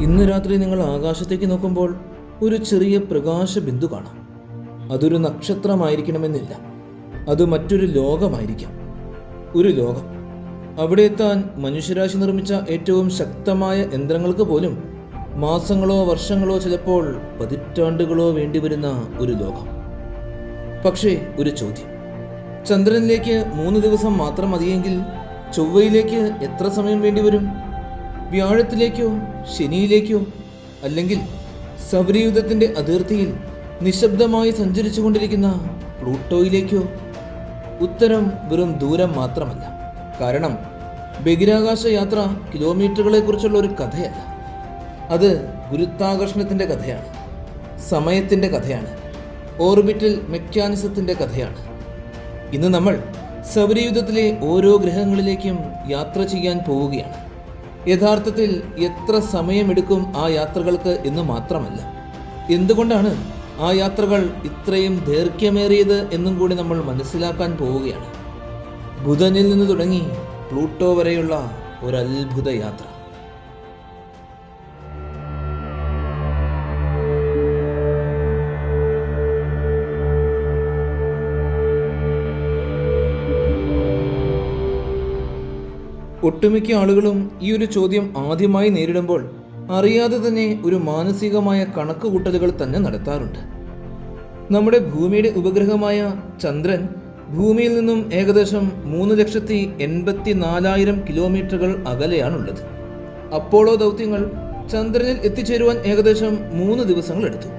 ഇന്ന് രാത്രി നിങ്ങൾ ആകാശത്തേക്ക് നോക്കുമ്പോൾ ഒരു ചെറിയ പ്രകാശ ബിന്ദു കാണാം. അതൊരു നക്ഷത്രമായിരിക്കണമെന്നില്ല, അത് മറ്റൊരു ലോകമായിരിക്കാം. ഒരു ലോകം. അവിടെ എത്താൻ മനുഷ്യരാശി നിർമ്മിച്ച ഏറ്റവും ശക്തമായ യന്ത്രങ്ങൾക്ക് പോലും മാസങ്ങളോ വർഷങ്ങളോ, ചിലപ്പോൾ പതിറ്റാണ്ടുകളോ വേണ്ടിവരുന്ന ഒരു ലോകം. പക്ഷേ ഒരു ചോദ്യം: ചന്ദ്രനിലേക്ക് 3 ദിവസം മാത്രം മതിയെങ്കിൽ ചൊവ്വയിലേക്ക് എത്ര സമയം വേണ്ടിവരും? വ്യാഴത്തിലേക്കോ, ശനിയിലേക്കോ, അല്ലെങ്കിൽ സൗരയൂഥത്തിന്റെ അതിർത്തിയിൽ നിശബ്ദമായി സഞ്ചരിച്ചു കൊണ്ടിരിക്കുന്ന പ്ലൂട്ടോയിലേക്കോ? ഉത്തരം വെറും ദൂരം മാത്രമല്ല. കാരണം ബഹിരാകാശ യാത്ര കിലോമീറ്ററുകളെക്കുറിച്ചുള്ള ഒരു കഥയല്ല. അത് ഗുരുത്വാകർഷണത്തിൻ്റെ കഥയാണ്, സമയത്തിൻ്റെ കഥയാണ്, ഓർബിറ്റൽ മെക്കാനിസത്തിൻ്റെ കഥയാണ്. ഇന്ന് നമ്മൾ സൗരയൂഥത്തിലെ ഓരോ ഗ്രഹങ്ങളിലേക്കും യാത്ര ചെയ്യാൻ പോവുകയാണ്. യഥാർത്ഥത്തിൽ എത്ര സമയമെടുക്കും ആ യാത്രകൾക്ക് എന്ന് മാത്രമല്ല, എന്തുകൊണ്ടാണ് ആ യാത്രകൾ ഇത്രയും ദൈർഘ്യമേറിയത് എന്നും കൂടി നമ്മൾ മനസ്സിലാക്കാൻ പോവുകയാണ്. ബുധനിൽ നിന്ന് തുടങ്ങി പ്ലൂട്ടോ വരെയുള്ള ഒരു അത്ഭുത യാത്ര. ഒട്ടുമിക്ക ആളുകളും ഈ ഒരു ചോദ്യം ആദ്യമായി നേരിടുമ്പോൾ അറിയാതെ തന്നെ ഒരു മാനസികമായ കണക്കുകൂട്ടലുകൾ തന്നെ നടത്താറുണ്ട്. നമ്മുടെ ഭൂമിയുടെ ഉപഗ്രഹമായ ചന്ദ്രൻ ഭൂമിയിൽ നിന്നും ഏകദേശം 3,84,000 കിലോമീറ്ററുകൾ അകലെയാണുള്ളത്. അപ്പോളോ ദൗത്യങ്ങൾ ചന്ദ്രനിൽ എത്തിച്ചേരുവാൻ ഏകദേശം 3 ദിവസങ്ങൾ എടുത്തു.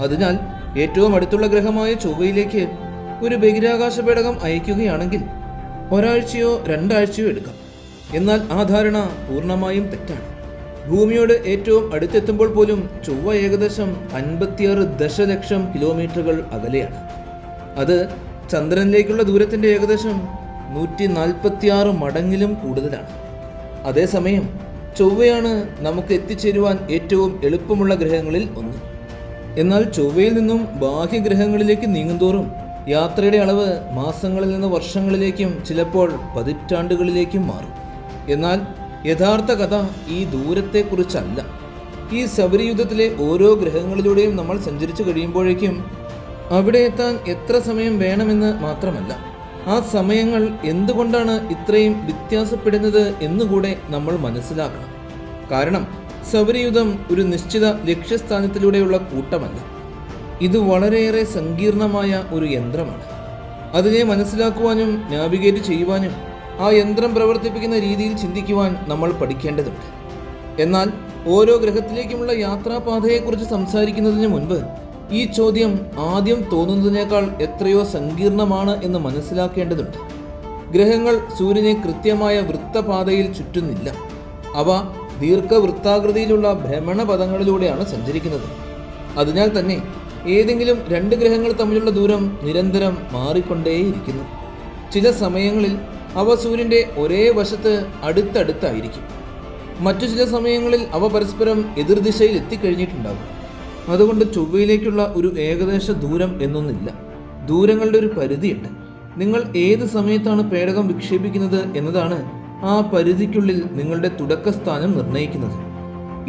അതിനാൽ ഏറ്റവും അടുത്തുള്ള ഗ്രഹമായ ചൊവ്വയിലേക്ക് ഒരു ബഹിരാകാശ പേടകം അയക്കുകയാണെങ്കിൽ ഒരാഴ്ചയോ 2 ആഴ്ചയോ എടുക്കാം. എന്നാൽ ആ ധാരണ പൂർണ്ണമായും തെറ്റാണ്. ഭൂമിയോട് ഏറ്റവും അടുത്തെത്തുമ്പോൾ പോലും ചൊവ്വ ഏകദേശം 56 ദശലക്ഷം കിലോമീറ്ററുകൾ അകലെയാണ്. അത് ചന്ദ്രനിലേക്കുള്ള ദൂരത്തിൻ്റെ ഏകദേശം 146 മടങ്ങിലും കൂടുതലാണ്. അതേസമയം ചൊവ്വയാണ് നമുക്ക് എത്തിച്ചേരുവാൻ ഏറ്റവും എളുപ്പമുള്ള ഗ്രഹങ്ങളിൽ ഒന്ന്. എന്നാൽ ചൊവ്വയിൽ നിന്നും ബാഹ്യഗ്രഹങ്ങളിലേക്ക് നീങ്ങുന്തോറും യാത്രയുടെ അളവ് മാസങ്ങളിൽ നിന്ന് വർഷങ്ങളിലേക്കും ചിലപ്പോൾ പതിറ്റാണ്ടുകളിലേക്കും മാറും. എന്നാൽ യഥാർത്ഥ കഥ ഈ ദൂരത്തെക്കുറിച്ചല്ല. ഈ സൗരയൂഥത്തിലെ ഓരോ ഗ്രഹങ്ങളിലൂടെയും നമ്മൾ സഞ്ചരിച്ചു കഴിയുമ്പോഴേക്കും അവിടെ എത്താൻ എത്ര സമയം വേണമെന്ന് മാത്രമല്ല, ആ സമയങ്ങൾ എന്തുകൊണ്ടാണ് ഇത്രയും വ്യത്യാസപ്പെടുന്നത് എന്നുകൂടെ നമ്മൾ മനസ്സിലാക്കണം. കാരണം സൗരയൂഥം ഒരു നിശ്ചിത ലക്ഷ്യസ്ഥാനത്തിലൂടെയുള്ള കൂട്ടമല്ല. ഇത് വളരെയേറെ സങ്കീർണമായ ഒരു യന്ത്രമാണ്. അതിനെ മനസ്സിലാക്കുവാനും നാവിഗേറ്റ് ചെയ്യുവാനും ആ യന്ത്രം പ്രവർത്തിപ്പിക്കുന്ന രീതിയിൽ ചിന്തിക്കുവാൻ നമ്മൾ പഠിക്കേണ്ടതുണ്ട്. എന്നാൽ ഓരോ ഗ്രഹത്തിലേക്കുമുള്ള യാത്രാപാതയെക്കുറിച്ച് സംസാരിക്കുന്നതിന് മുൻപ് ഈ ചോദ്യം ആദ്യം തോന്നുന്നതിനേക്കാൾ എത്രയോ സങ്കീർണമാണ് എന്ന് മനസ്സിലാക്കേണ്ടതുണ്ട്. ഗ്രഹങ്ങൾ സൂര്യനെ കൃത്യമായ വൃത്തപാതയിൽ ചുറ്റുന്നില്ല. അവ ദീർഘവൃത്താകൃതിയിലുള്ള ഭ്രമണപഥങ്ങളിലൂടെയാണ് സഞ്ചരിക്കുന്നത്. അതിനാൽ തന്നെ ഏതെങ്കിലും 2 ഗ്രഹങ്ങൾ തമ്മിലുള്ള ദൂരം നിരന്തരം മാറിക്കൊണ്ടേയിരിക്കുന്നു. ചില സമയങ്ങളിൽ അവ സൂര്യൻ്റെ ഒരേ വശത്ത് അടുത്തടുത്തായിരിക്കും. മറ്റു ചില സമയങ്ങളിൽ അവ പരസ്പരം എതിർദിശയിൽ എത്തിക്കഴിഞ്ഞിട്ടുണ്ടാകും. അതുകൊണ്ട് ചൊവ്വയിലേക്കുള്ള ഒരു ഏകദേശ ദൂരം എന്നൊന്നില്ല. ദൂരങ്ങളുടെ ഒരു പരിധിയുണ്ട്. നിങ്ങൾ ഏത് സമയത്താണ് പേടകം വിക്ഷേപിക്കുന്നത് എന്നതാണ് ആ പരിധിക്കുള്ളിൽ നിങ്ങളുടെ തുടക്കസ്ഥാനം നിർണ്ണയിക്കുന്നത്.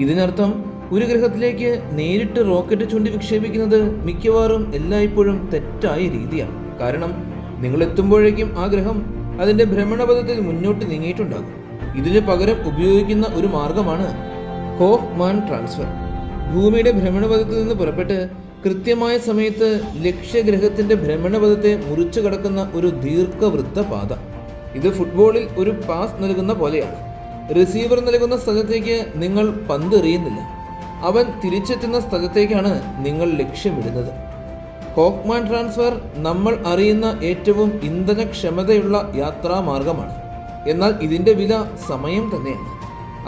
ഇതിനർത്ഥം ഒരു ഗ്രഹത്തിലേക്ക് നേരിട്ട് റോക്കറ്റ് ചൂണ്ടി വിക്ഷേപിക്കുന്നത് മിക്കവാറും എല്ലായ്പ്പോഴും തെറ്റായ രീതിയാണ്. കാരണം നിങ്ങൾ എത്തുമ്പോഴേക്കും ആ ഗ്രഹം അതിൻ്റെ ഭ്രമണപഥത്തിൽ മുന്നോട്ട് നീങ്ങിയിട്ടുണ്ടാകും. ഇതിന് പകരം ഉപയോഗിക്കുന്ന ഒരു മാർഗമാണ് ഹോഫ്മാൻ ട്രാൻസ്ഫർ. ഭൂമിയുടെ ഭ്രമണപഥത്തിൽ നിന്ന് പുറപ്പെട്ട് കൃത്യമായ സമയത്ത് ലക്ഷ്യഗ്രഹത്തിൻ്റെ ഭ്രമണപഥത്തെ മുറിച്ചു കടക്കുന്ന ഒരു ദീർഘവൃത്ത പാത. ഇത് ഫുട്ബോളിൽ ഒരു പാസ് നൽകുന്ന പോലെയാണ്. റിസീവർ നൽകുന്ന സ്ഥലത്തേക്ക് നിങ്ങൾ പന്ത് എറിയുന്നില്ല, അവൻ തിരിച്ചെത്തുന്ന സ്ഥലത്തേക്കാണ് നിങ്ങൾ ലക്ഷ്യമിടുന്നത്. ഹോഫ്മാൻ ട്രാൻസ്ഫർ നമ്മൾ അറിയുന്ന ഏറ്റവും ഇന്ധനക്ഷമതയുള്ള യാത്രാമാർഗമാണ്. എന്നാൽ ഇതിൻ്റെ വില സമയം തന്നെയാണ്.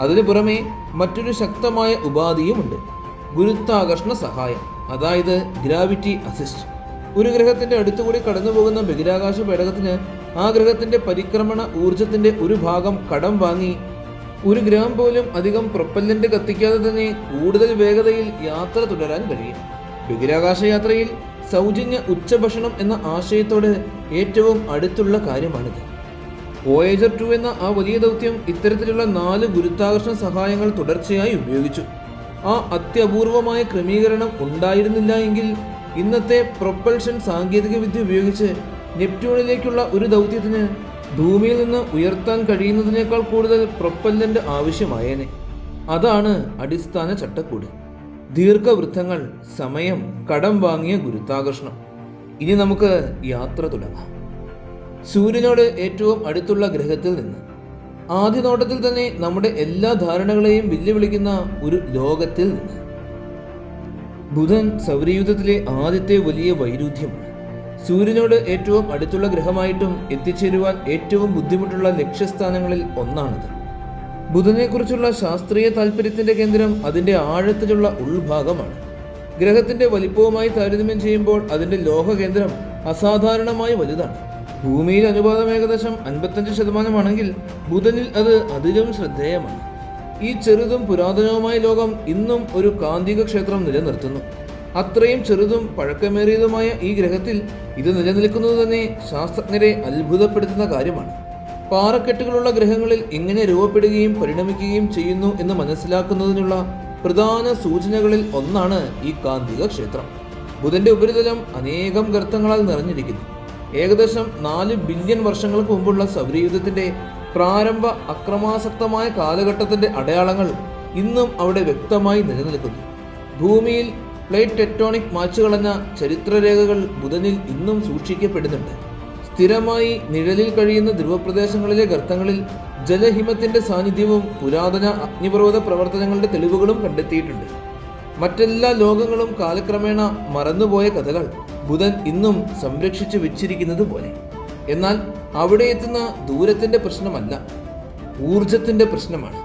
അതിനു പുറമെ മറ്റൊരു ശക്തമായ ഉപാധിയുമുണ്ട്: ഗുരുത്വാകർഷണ സഹായം, അതായത് ഗ്രാവിറ്റി അസിസ്റ്റ്. ഒരു ഗ്രഹത്തിൻ്റെ അടുത്തുകൂടി കടന്നുപോകുന്ന ബഹിരാകാശ പേടകത്തിന് ആ ഗ്രഹത്തിൻ്റെ പരിക്രമണ ഊർജത്തിൻ്റെ ഒരു ഭാഗം കടം വാങ്ങി 1 ഗ്രാം പോലും അധികം പ്രൊപ്പല്ലൻ്റ് കത്തിക്കാതെ തന്നെ കൂടുതൽ വേഗതയിൽ യാത്ര തുടരാൻ കഴിയും. ബഹിരാകാശ യാത്രയിൽ സൗജന്യ ഉച്ചഭക്ഷണം എന്ന ആശയത്തോട് ഏറ്റവും അടുത്തുള്ള കാര്യമാണിത്. വോയേജർ 2 എന്ന ആ വലിയ ദൗത്യം ഇത്തരത്തിലുള്ള 4 ഗുരുത്വാകർഷണ സഹായങ്ങൾ തുടർച്ചയായി ഉപയോഗിച്ചു. ആ അത്യപൂർവമായ ക്രമീകരണം ഉണ്ടായിരുന്നില്ല എങ്കിൽ ഇന്നത്തെ പ്രൊപ്പൽഷൻ സാങ്കേതിക വിദ്യ ഉപയോഗിച്ച് നെപ്റ്റ്യൂണിലേക്കുള്ള ഒരു ദൗത്യത്തിന് ഭൂമിയിൽ നിന്ന് ഉയർത്താൻ കഴിയുന്നതിനേക്കാൾ കൂടുതൽ പ്രൊപ്പല്ലന്റ് ആവശ്യമായേനെ. അതാണ് അടിസ്ഥാന ചട്ടക്കൂട്. ദീർഘവൃത്തങ്ങൾ, സമയം, കടം വാങ്ങിയ ഗുരുത്വാകർഷണം. ഇനി നമുക്ക് യാത്ര തുടങ്ങാം. സൂര്യനോട് ഏറ്റവും അടുത്തുള്ള ഗ്രഹത്തിൽ നിന്ന്, ആദ്യ നോട്ടത്തിൽ തന്നെ നമ്മുടെ എല്ലാ ധാരണകളെയും വെല്ലുവിളിക്കുന്ന ഒരു ലോകത്തിൽ നിന്ന്. ബുധൻ സൗരയൂഥത്തിലെ ആദ്യത്തെ വലിയ വൈരുദ്ധ്യമാണ്. സൂര്യനോട് ഏറ്റവും അടുത്തുള്ള ഗ്രഹമായിട്ടും എത്തിച്ചേരുവാൻ ഏറ്റവും ബുദ്ധിമുട്ടുള്ള ലക്ഷ്യസ്ഥാനങ്ങളിൽ ഒന്നാണത്. ബുധനെക്കുറിച്ചുള്ള ശാസ്ത്രീയ താല്പര്യത്തിന്റെ കേന്ദ്രം അതിന്റെ ആഴത്തിലുള്ള ഉൾഭാഗമാണ്. ഗ്രഹത്തിന്റെ വലിപ്പവുമായി താരതമ്യം ചെയ്യുമ്പോൾ അതിന്റെ ലോഹകേന്ദ്രം അസാധാരണമായി വലുതാണ്. ഭൂമിയിൽ അനുപാതം ഏകദേശം 55% ബുധനിൽ അത് അതിലും ശ്രദ്ധേയമാണ്. ഈ ചെറുതും പുരാതനവുമായ ലോകം ഇന്നും ഒരു കാന്തിക ക്ഷേത്രം നിലനിർത്തുന്നു. അത്രയും ചെറുതും പഴക്കമേറിയതുമായ ഈ ഗ്രഹത്തിൽ ഇത് നിലനിൽക്കുന്നത് തന്നെ ശാസ്ത്രജ്ഞരെ അത്ഭുതപ്പെടുത്തുന്ന കാര്യമാണ്. പാറക്കെട്ടുകളുള്ള ഗ്രഹങ്ങളിൽ എങ്ങനെ രൂപപ്പെടുകയും പരിണമിക്കുകയും ചെയ്യുന്നു എന്ന് മനസ്സിലാക്കുന്നതിനുള്ള പ്രധാന സൂചനകളിൽ ഒന്നാണ് ഈ കാന്തിക ക്ഷേത്രം. ബുധന്റെ ഉപരിതലം അനേകം ഗർത്തങ്ങളാൽ നിറഞ്ഞിരിക്കുന്നു. ഏകദേശം 4 ബില്യൺ വർഷങ്ങൾക്ക് മുമ്പുള്ള സൗരയൂഥത്തിന്റെ പ്രാരംഭ അക്രമാസക്തമായ കാലഘട്ടത്തിന്റെ അടയാളങ്ങൾ ഇന്നും അവിടെ വ്യക്തമായി നിലനിൽക്കുന്നു. ഭൂമിയിൽ പ്ലേറ്റ് ടെക്ടോണിക് മാച്ചുകളഞ്ഞ ചരിത്രരേഖകൾ ബുധനിൽ ഇന്നും സൂക്ഷിക്കപ്പെടുന്നുണ്ട്. സ്ഥിരമായി നിഴലിൽ കഴിയുന്ന ധ്രുവപ്രദേശങ്ങളിലെ ഗർത്തങ്ങളിൽ ജലഹിമത്തിന്റെ സാന്നിധ്യവും പുരാതന അഗ്നിപർവ്വത പ്രവർത്തനങ്ങളുടെ തെളിവുകളും കണ്ടെത്തിയിട്ടുണ്ട്. മറ്റെല്ലാ ലോകങ്ങളും കാലക്രമേണ മറന്നുപോയ കഥകൾ ബുധൻ ഇന്നും സംരക്ഷിച്ചു വെച്ചിരിക്കുന്നത് പോലെ. എന്നാൽ അവിടെ എത്തുന്ന ദൂരത്തിന്റെ പ്രശ്നമല്ല, ഊർജത്തിന്റെ പ്രശ്നമാണ്.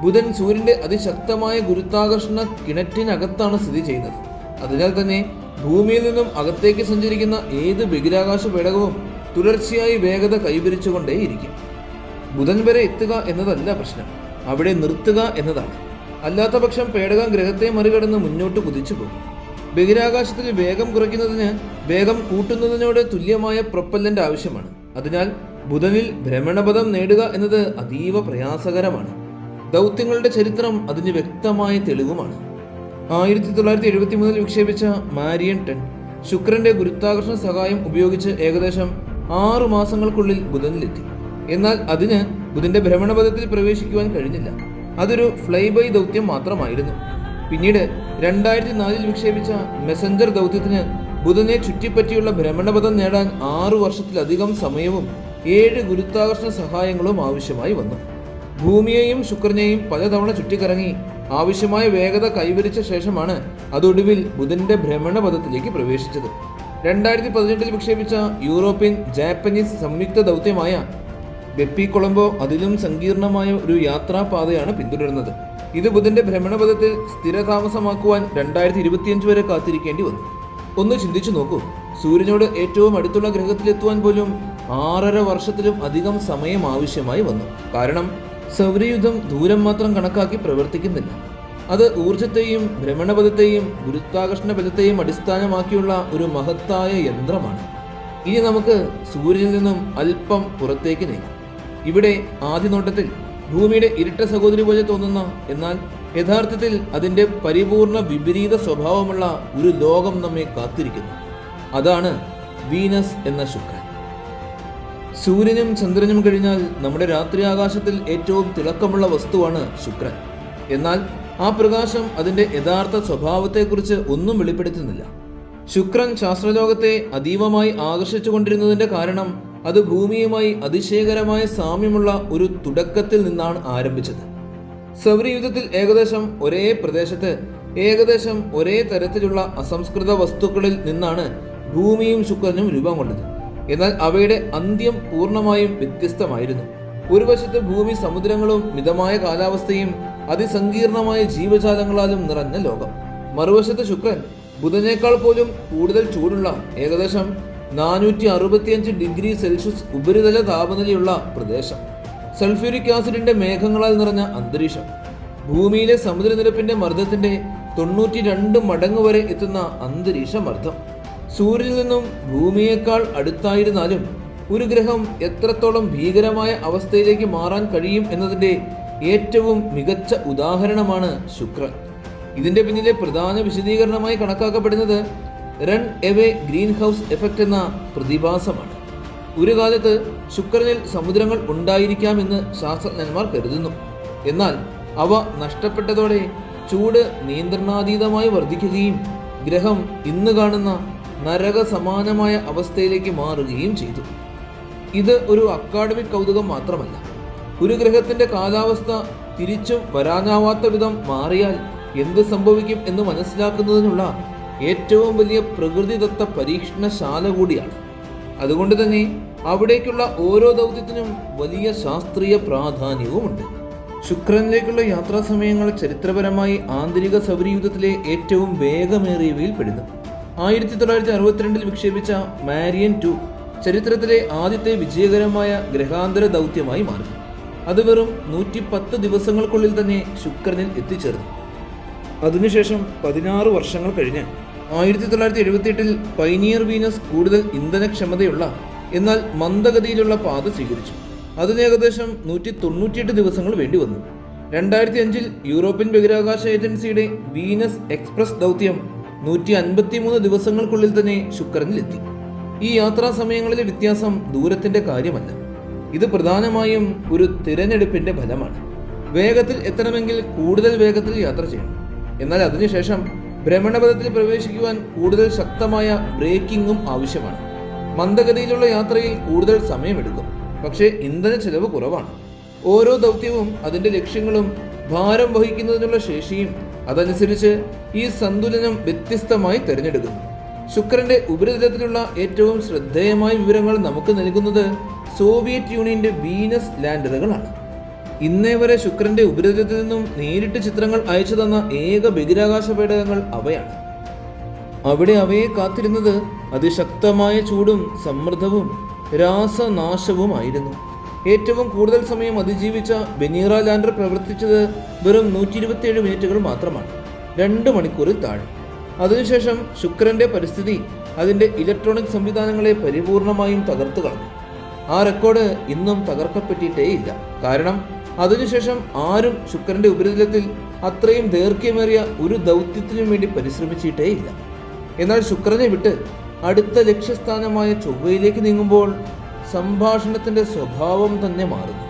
ബുധൻ സൂര്യന്റെ അതിശക്തമായ ഗുരുത്വാകർഷണ കിണറ്റിനകത്താണ് സ്ഥിതി ചെയ്യുന്നത്. അതിനാൽ തന്നെ ഭൂമിയിൽ നിന്നും അകത്തേക്ക് സഞ്ചരിക്കുന്ന ഏത് ബഹിരാകാശ പേടകവും തുടർച്ചയായി വേഗത കൈവരിച്ചുകൊണ്ടേയിരിക്കും. ബുധൻ വരെ എത്തുക എന്നതല്ല പ്രശ്നം, അവിടെ നിർത്തുക എന്നതാണ്. അല്ലാത്ത പക്ഷം പേടകം ഗ്രഹത്തെ മറികടന്ന് മുന്നോട്ട് കുതിച്ചു പോകും. ബഹിരാകാശത്തിൽ വേഗം കുറയ്ക്കുന്നതിന് വേഗം കൂട്ടുന്നതിനോട് തുല്യമായ പ്രൊപ്പല്ലന്റ് ആവശ്യമാണ്. അതിനാൽ ബുധനിൽ ഭ്രമണപഥം നേടുക എന്നത് അതീവ പ്രയാസകരമാണ്. ദൗത്യങ്ങളുടെ ചരിത്രം അതിന് വ്യക്തമായ തെളിവുമാണ്. 1973 വിക്ഷേപിച്ച മാരിയൻ 10 ശുക്രന്റെ ഗുരുത്വാകർഷണ സഹായം ഉപയോഗിച്ച് ഏകദേശം 6 മാസങ്ങൾക്കുള്ളിൽ ബുധനിലെത്തി. എന്നാൽ അതിന് ബുധന്റെ ഭ്രമണപഥത്തിൽ പ്രവേശിക്കുവാൻ കഴിഞ്ഞില്ല. അതൊരു ഫ്ലൈ ബൈ ദൗത്യം മാത്രമായിരുന്നു. പിന്നീട് 2004 വിക്ഷേപിച്ച മെസഞ്ചർ ദൗത്യത്തിന് ബുധനെ ചുറ്റിപ്പറ്റിയുള്ള ഭ്രമണപഥം നേടാൻ 6 വർഷത്തിലധികം സമയവും 7 ഗുരുത്വാകർഷണ സഹായങ്ങളും ആവശ്യമായി വന്നു. ഭൂമിയെയും ശുക്രനെയും പലതവണ ചുറ്റിക്കറങ്ങി ആവശ്യമായ വേഗത കൈവരിച്ച ശേഷമാണ് അതൊടുവിൽ ബുധന്റെ ഭ്രമണപഥത്തിലേക്ക് പ്രവേശിച്ചത്. 2018 വിക്ഷേപിച്ച യൂറോപ്യൻ ജാപ്പനീസ് സംയുക്ത ദൗത്യമായ ബെപ്പി കൊളംബോ അതിലും സങ്കീർണമായ ഒരു യാത്രാപാതയാണ് പിന്തുടരുന്നത്. ഇത് ബുധന്റെ ഭ്രമണപഥത്തിൽ സ്ഥിരതാമസമാക്കുവാൻ 2025 വരെ കാത്തിരിക്കേണ്ടി വന്നു. ഒന്ന് ചിന്തിച്ചു നോക്കൂ, സൂര്യനോട് ഏറ്റവും അടുത്തുള്ള ഗ്രഹത്തിലെത്തുവാൻ പോലും 6.5 വർഷത്തിലും അധികം സമയം ആവശ്യമായി വന്നു. കാരണം സൗരയൂഥം ദൂരം മാത്രം കണക്കാക്കി പ്രവർത്തിക്കുന്നില്ല. അത് ഊർജത്തെയും ഭ്രമണപഥത്തെയും ഗുരുത്വാകർഷണ ബലത്തെയും അടിസ്ഥാനമാക്കിയുള്ള ഒരു മഹത്തായ യന്ത്രമാണ്. ഇനി നമുക്ക് സൂര്യനിൽ നിന്നും അല്പം പുറത്തേക്ക് നീങ്ങാം. ഇവിടെ ആദ്യ നോട്ടത്തിൽ ഭൂമിയുടെ ഇരട്ട സഹോദരി പോലെ തോന്നുന്ന, എന്നാൽ യഥാർത്ഥത്തിൽ അതിൻ്റെ പരിപൂർണ വിപരീത സ്വഭാവമുള്ള ഒരു ലോകം നമ്മെ കാത്തിരിക്കുന്നു. അതാണ് വീനസ് എന്ന ശുക്രൻ. സൂര്യനും ചന്ദ്രനും കഴിഞ്ഞാൽ നമ്മുടെ രാത്രി ആകാശത്തിൽ ഏറ്റവും തിളക്കമുള്ള വസ്തുവാണ് ശുക്രൻ. എന്നാൽ ആ പ്രകാശം അതിൻ്റെ യഥാർത്ഥ സ്വഭാവത്തെക്കുറിച്ച് ഒന്നും വെളിപ്പെടുത്തുന്നില്ല. ശുക്രൻ ശാസ്ത്രലോകത്തെ അതീവമായി ആകർഷിച്ചു കൊണ്ടിരുന്നതിൻ്റെ കാരണം അത് ഭൂമിയുമായി അതിശയകരമായ സാമ്യമുള്ള ഒരു തുടക്കത്തിൽ നിന്നാണ് ആരംഭിച്ചത്. സൗരയൂഥത്തിൽ ഏകദേശം ഒരേ പ്രദേശത്ത് ഏകദേശം ഒരേ തരത്തിലുള്ള അസംസ്കൃത വസ്തുക്കളിൽ നിന്നാണ് ഭൂമിയും ശുക്രനും രൂപം കൊണ്ടത്. എന്നാൽ അവയുടെ അന്ത്യം പൂർണ്ണമായും വ്യത്യസ്തമായിരുന്നു. ഒരു വശത്ത് ഭൂമി സമുദ്രങ്ങളും മിതമായ കാലാവസ്ഥയും അതിസങ്കീർണമായ ജീവജാലങ്ങളാലും നിറഞ്ഞ ലോകം. മറുവശത്ത് ശുക്രൻ ബുധനേക്കാൾ പോലും കൂടുതൽ ചൂടുള്ള ഏകദേശം 465 ഡിഗ്രി സെൽഷ്യസ് ഉപരിതല താപനിലയുള്ള പ്രദേശം. സൾഫ്യൂരിക് ആസിഡിന്റെ മേഘങ്ങളാൽ നിറഞ്ഞ അന്തരീക്ഷം. ഭൂമിയിലെ സമുദ്രനിരപ്പിന്റെ മർദ്ദത്തിന്റെ 92 മടങ്ങ് വരെ എത്തുന്ന അന്തരീക്ഷ മർദ്ദം. സൂര്യനിൽ നിന്നും ഭൂമിയേക്കാൾ അടുത്തായിരുന്നാലും ഒരു ഗ്രഹം എത്രത്തോളം ഭീകരമായ അവസ്ഥയിലേക്ക് മാറാൻ കഴിയും എന്നതിൻ്റെ ഏറ്റവും മികച്ച ഉദാഹരണമാണ് ശുക്രൻ. ഇതിന്റെ പിന്നിലെ പ്രധാന വിശദീകരണമായി കണക്കാക്കപ്പെടുന്നത് run away green house effect എന്ന പ്രതിഭാസമാണ്. ഒരു കാലത്ത് ശുക്രനിൽ സമുദ്രങ്ങൾ ഉണ്ടായിരിക്കാമെന്ന് ശാസ്ത്രജ്ഞന്മാർ കരുതുന്നു. എന്നാൽ അവ നഷ്ടപ്പെട്ടതോടെ ചൂട് നിയന്ത്രണാതീതമായി വർദ്ധിക്കുകയും ഗ്രഹം ഇന്ന് കാണുന്ന നരക സമാനമായ അവസ്ഥയിലേക്ക് മാറുകയും ചെയ്തു. ഇത് ഒരു അക്കാഡമിക് കൗതുകം മാത്രമല്ല. ഒരു ഗ്രഹത്തിന്റെ കാലാവസ്ഥ തിരിച്ചും വരാനാവാത്ത വിധം മാറിയാൽ എന്ത് സംഭവിക്കും എന്ന് മനസ്സിലാക്കുന്നതിനുള്ള ഏറ്റവും വലിയ പ്രകൃതിദത്ത പരീക്ഷണശാല കൂടിയാണ്. അതുകൊണ്ട് തന്നെ അവിടേക്കുള്ള ഓരോ ദൗത്യത്തിനും വലിയ ശാസ്ത്രീയ പ്രാധാന്യവുമുണ്ട്. ശുക്രനിലേക്കുള്ള യാത്രാ സമയങ്ങൾ ചരിത്രപരമായി ആന്തരിക സൗരയൂഥത്തിലെ ഏറ്റവും വേഗമേറിയവയിൽ പെടുന്നു. 1962 വിക്ഷേപിച്ച മാരിയൻ 2 ചരിത്രത്തിലെ ആദ്യത്തെ വിജയകരമായ ഗ്രഹാന്തര ദൗത്യമായി മാറി. അത് വെറും 110 ദിവസങ്ങൾക്കുള്ളിൽ തന്നെ ശുക്രനിൽ എത്തിച്ചേർന്നു. അതിനുശേഷം 16 വർഷങ്ങൾ കഴിഞ്ഞ് 1978 പൈനിയർ വീനസ് കൂടുതൽ ഇന്ധനക്ഷമതയുള്ള എന്നാൽ മന്ദഗതിയിലുള്ള പാത സ്വീകരിച്ചു. അതിന് ഏകദേശം 198 ദിവസങ്ങൾ വേണ്ടി വന്നു. 2005 യൂറോപ്യൻ ബഹിരാകാശ ഏജൻസിയുടെ വീനസ് എക്സ്പ്രസ് ദൗത്യം 153 ദിവസങ്ങൾക്കുള്ളിൽ തന്നെ ശുക്രനിലെത്തി. ഈ യാത്രാ സമയങ്ങളിലെ വ്യത്യാസം ദൂരത്തിന്റെ കാര്യമല്ല, ഇത് പ്രധാനമായും ഒരു തിരഞ്ഞെടുപ്പിന്റെ ഫലമാണ്. വേഗത്തിൽ എത്തണമെങ്കിൽ കൂടുതൽ വേഗത്തിൽ യാത്ര ചെയ്യണം. എന്നാൽ അതിനുശേഷം ഭ്രമണപഥത്തിൽ പ്രവേശിക്കുവാൻ കൂടുതൽ ശക്തമായ ബ്രേക്കിങ്ങും ആവശ്യമാണ്. മന്ദഗതിയിലുള്ള യാത്രയിൽ കൂടുതൽ സമയമെടുക്കും, പക്ഷേ ഇന്ധന ചെലവ് കുറവാണ്. ഓരോ ദൗത്യവും അതിൻ്റെ ലക്ഷ്യങ്ങളും ഭാരം വഹിക്കുന്നതിനുള്ള ശേഷിയും അതനുസരിച്ച് ഈ സന്തുലനം വ്യത്യസ്തമായി തിരഞ്ഞെടുക്കുന്നു. ശുക്രന്റെ ഉപരിതലത്തിലുള്ള ഏറ്റവും ശ്രദ്ധേയമായ വിവരങ്ങൾ നമുക്ക് നൽകുന്നത് സോവിയറ്റ് യൂണിയന്റെ വീനസ് ലാൻഡറുകളാണ്. ഇന്നേ വരെ ശുക്രന്റെ ഉപരിതലത്തിൽ നിന്നും നേരിട്ട് ചിത്രങ്ങൾ അയച്ചു തന്ന ഏക ബഹിരാകാശ പേടകങ്ങൾ അവയാണ്. അവിടെ അവയെ കാത്തിരുന്നത് അതിശക്തമായ ചൂടും സമ്മർദ്ദവും രാസനാശവുമായിരുന്നു. ഏറ്റവും കൂടുതൽ സമയം അതിജീവിച്ച വെനീറ ലാൻഡർ പ്രവർത്തിച്ചത് വെറും 127 മിനിറ്റുകൾ മാത്രമാണ്, 2 മണിക്കൂറിൽ താഴെ. അതിനുശേഷം ശുക്രന്റെ പരിസ്ഥിതി അതിൻ്റെ ഇലക്ട്രോണിക് സംവിധാനങ്ങളെ പരിപൂർണമായും തകർത്തു കളഞ്ഞു. ആ റെക്കോർഡ് ഇന്നും തകർക്കപ്പെട്ടിട്ടേയില്ല. കാരണം അതിനുശേഷം ആരും ശുക്രന്റെ ഉപരിതലത്തിൽ അത്രയും ദൈർഘ്യമേറിയ ഒരു ദൗത്യത്തിനും വേണ്ടി പരിശ്രമിച്ചിട്ടേയില്ല. എന്നാൽ ശുക്രനെ വിട്ട് അടുത്ത ലക്ഷ്യസ്ഥാനമായ ചൊവ്വയിലേക്ക് നീങ്ങുമ്പോൾ സംഭാഷണത്തിന്റെ സ്വഭാവം തന്നെ മാറുന്നു.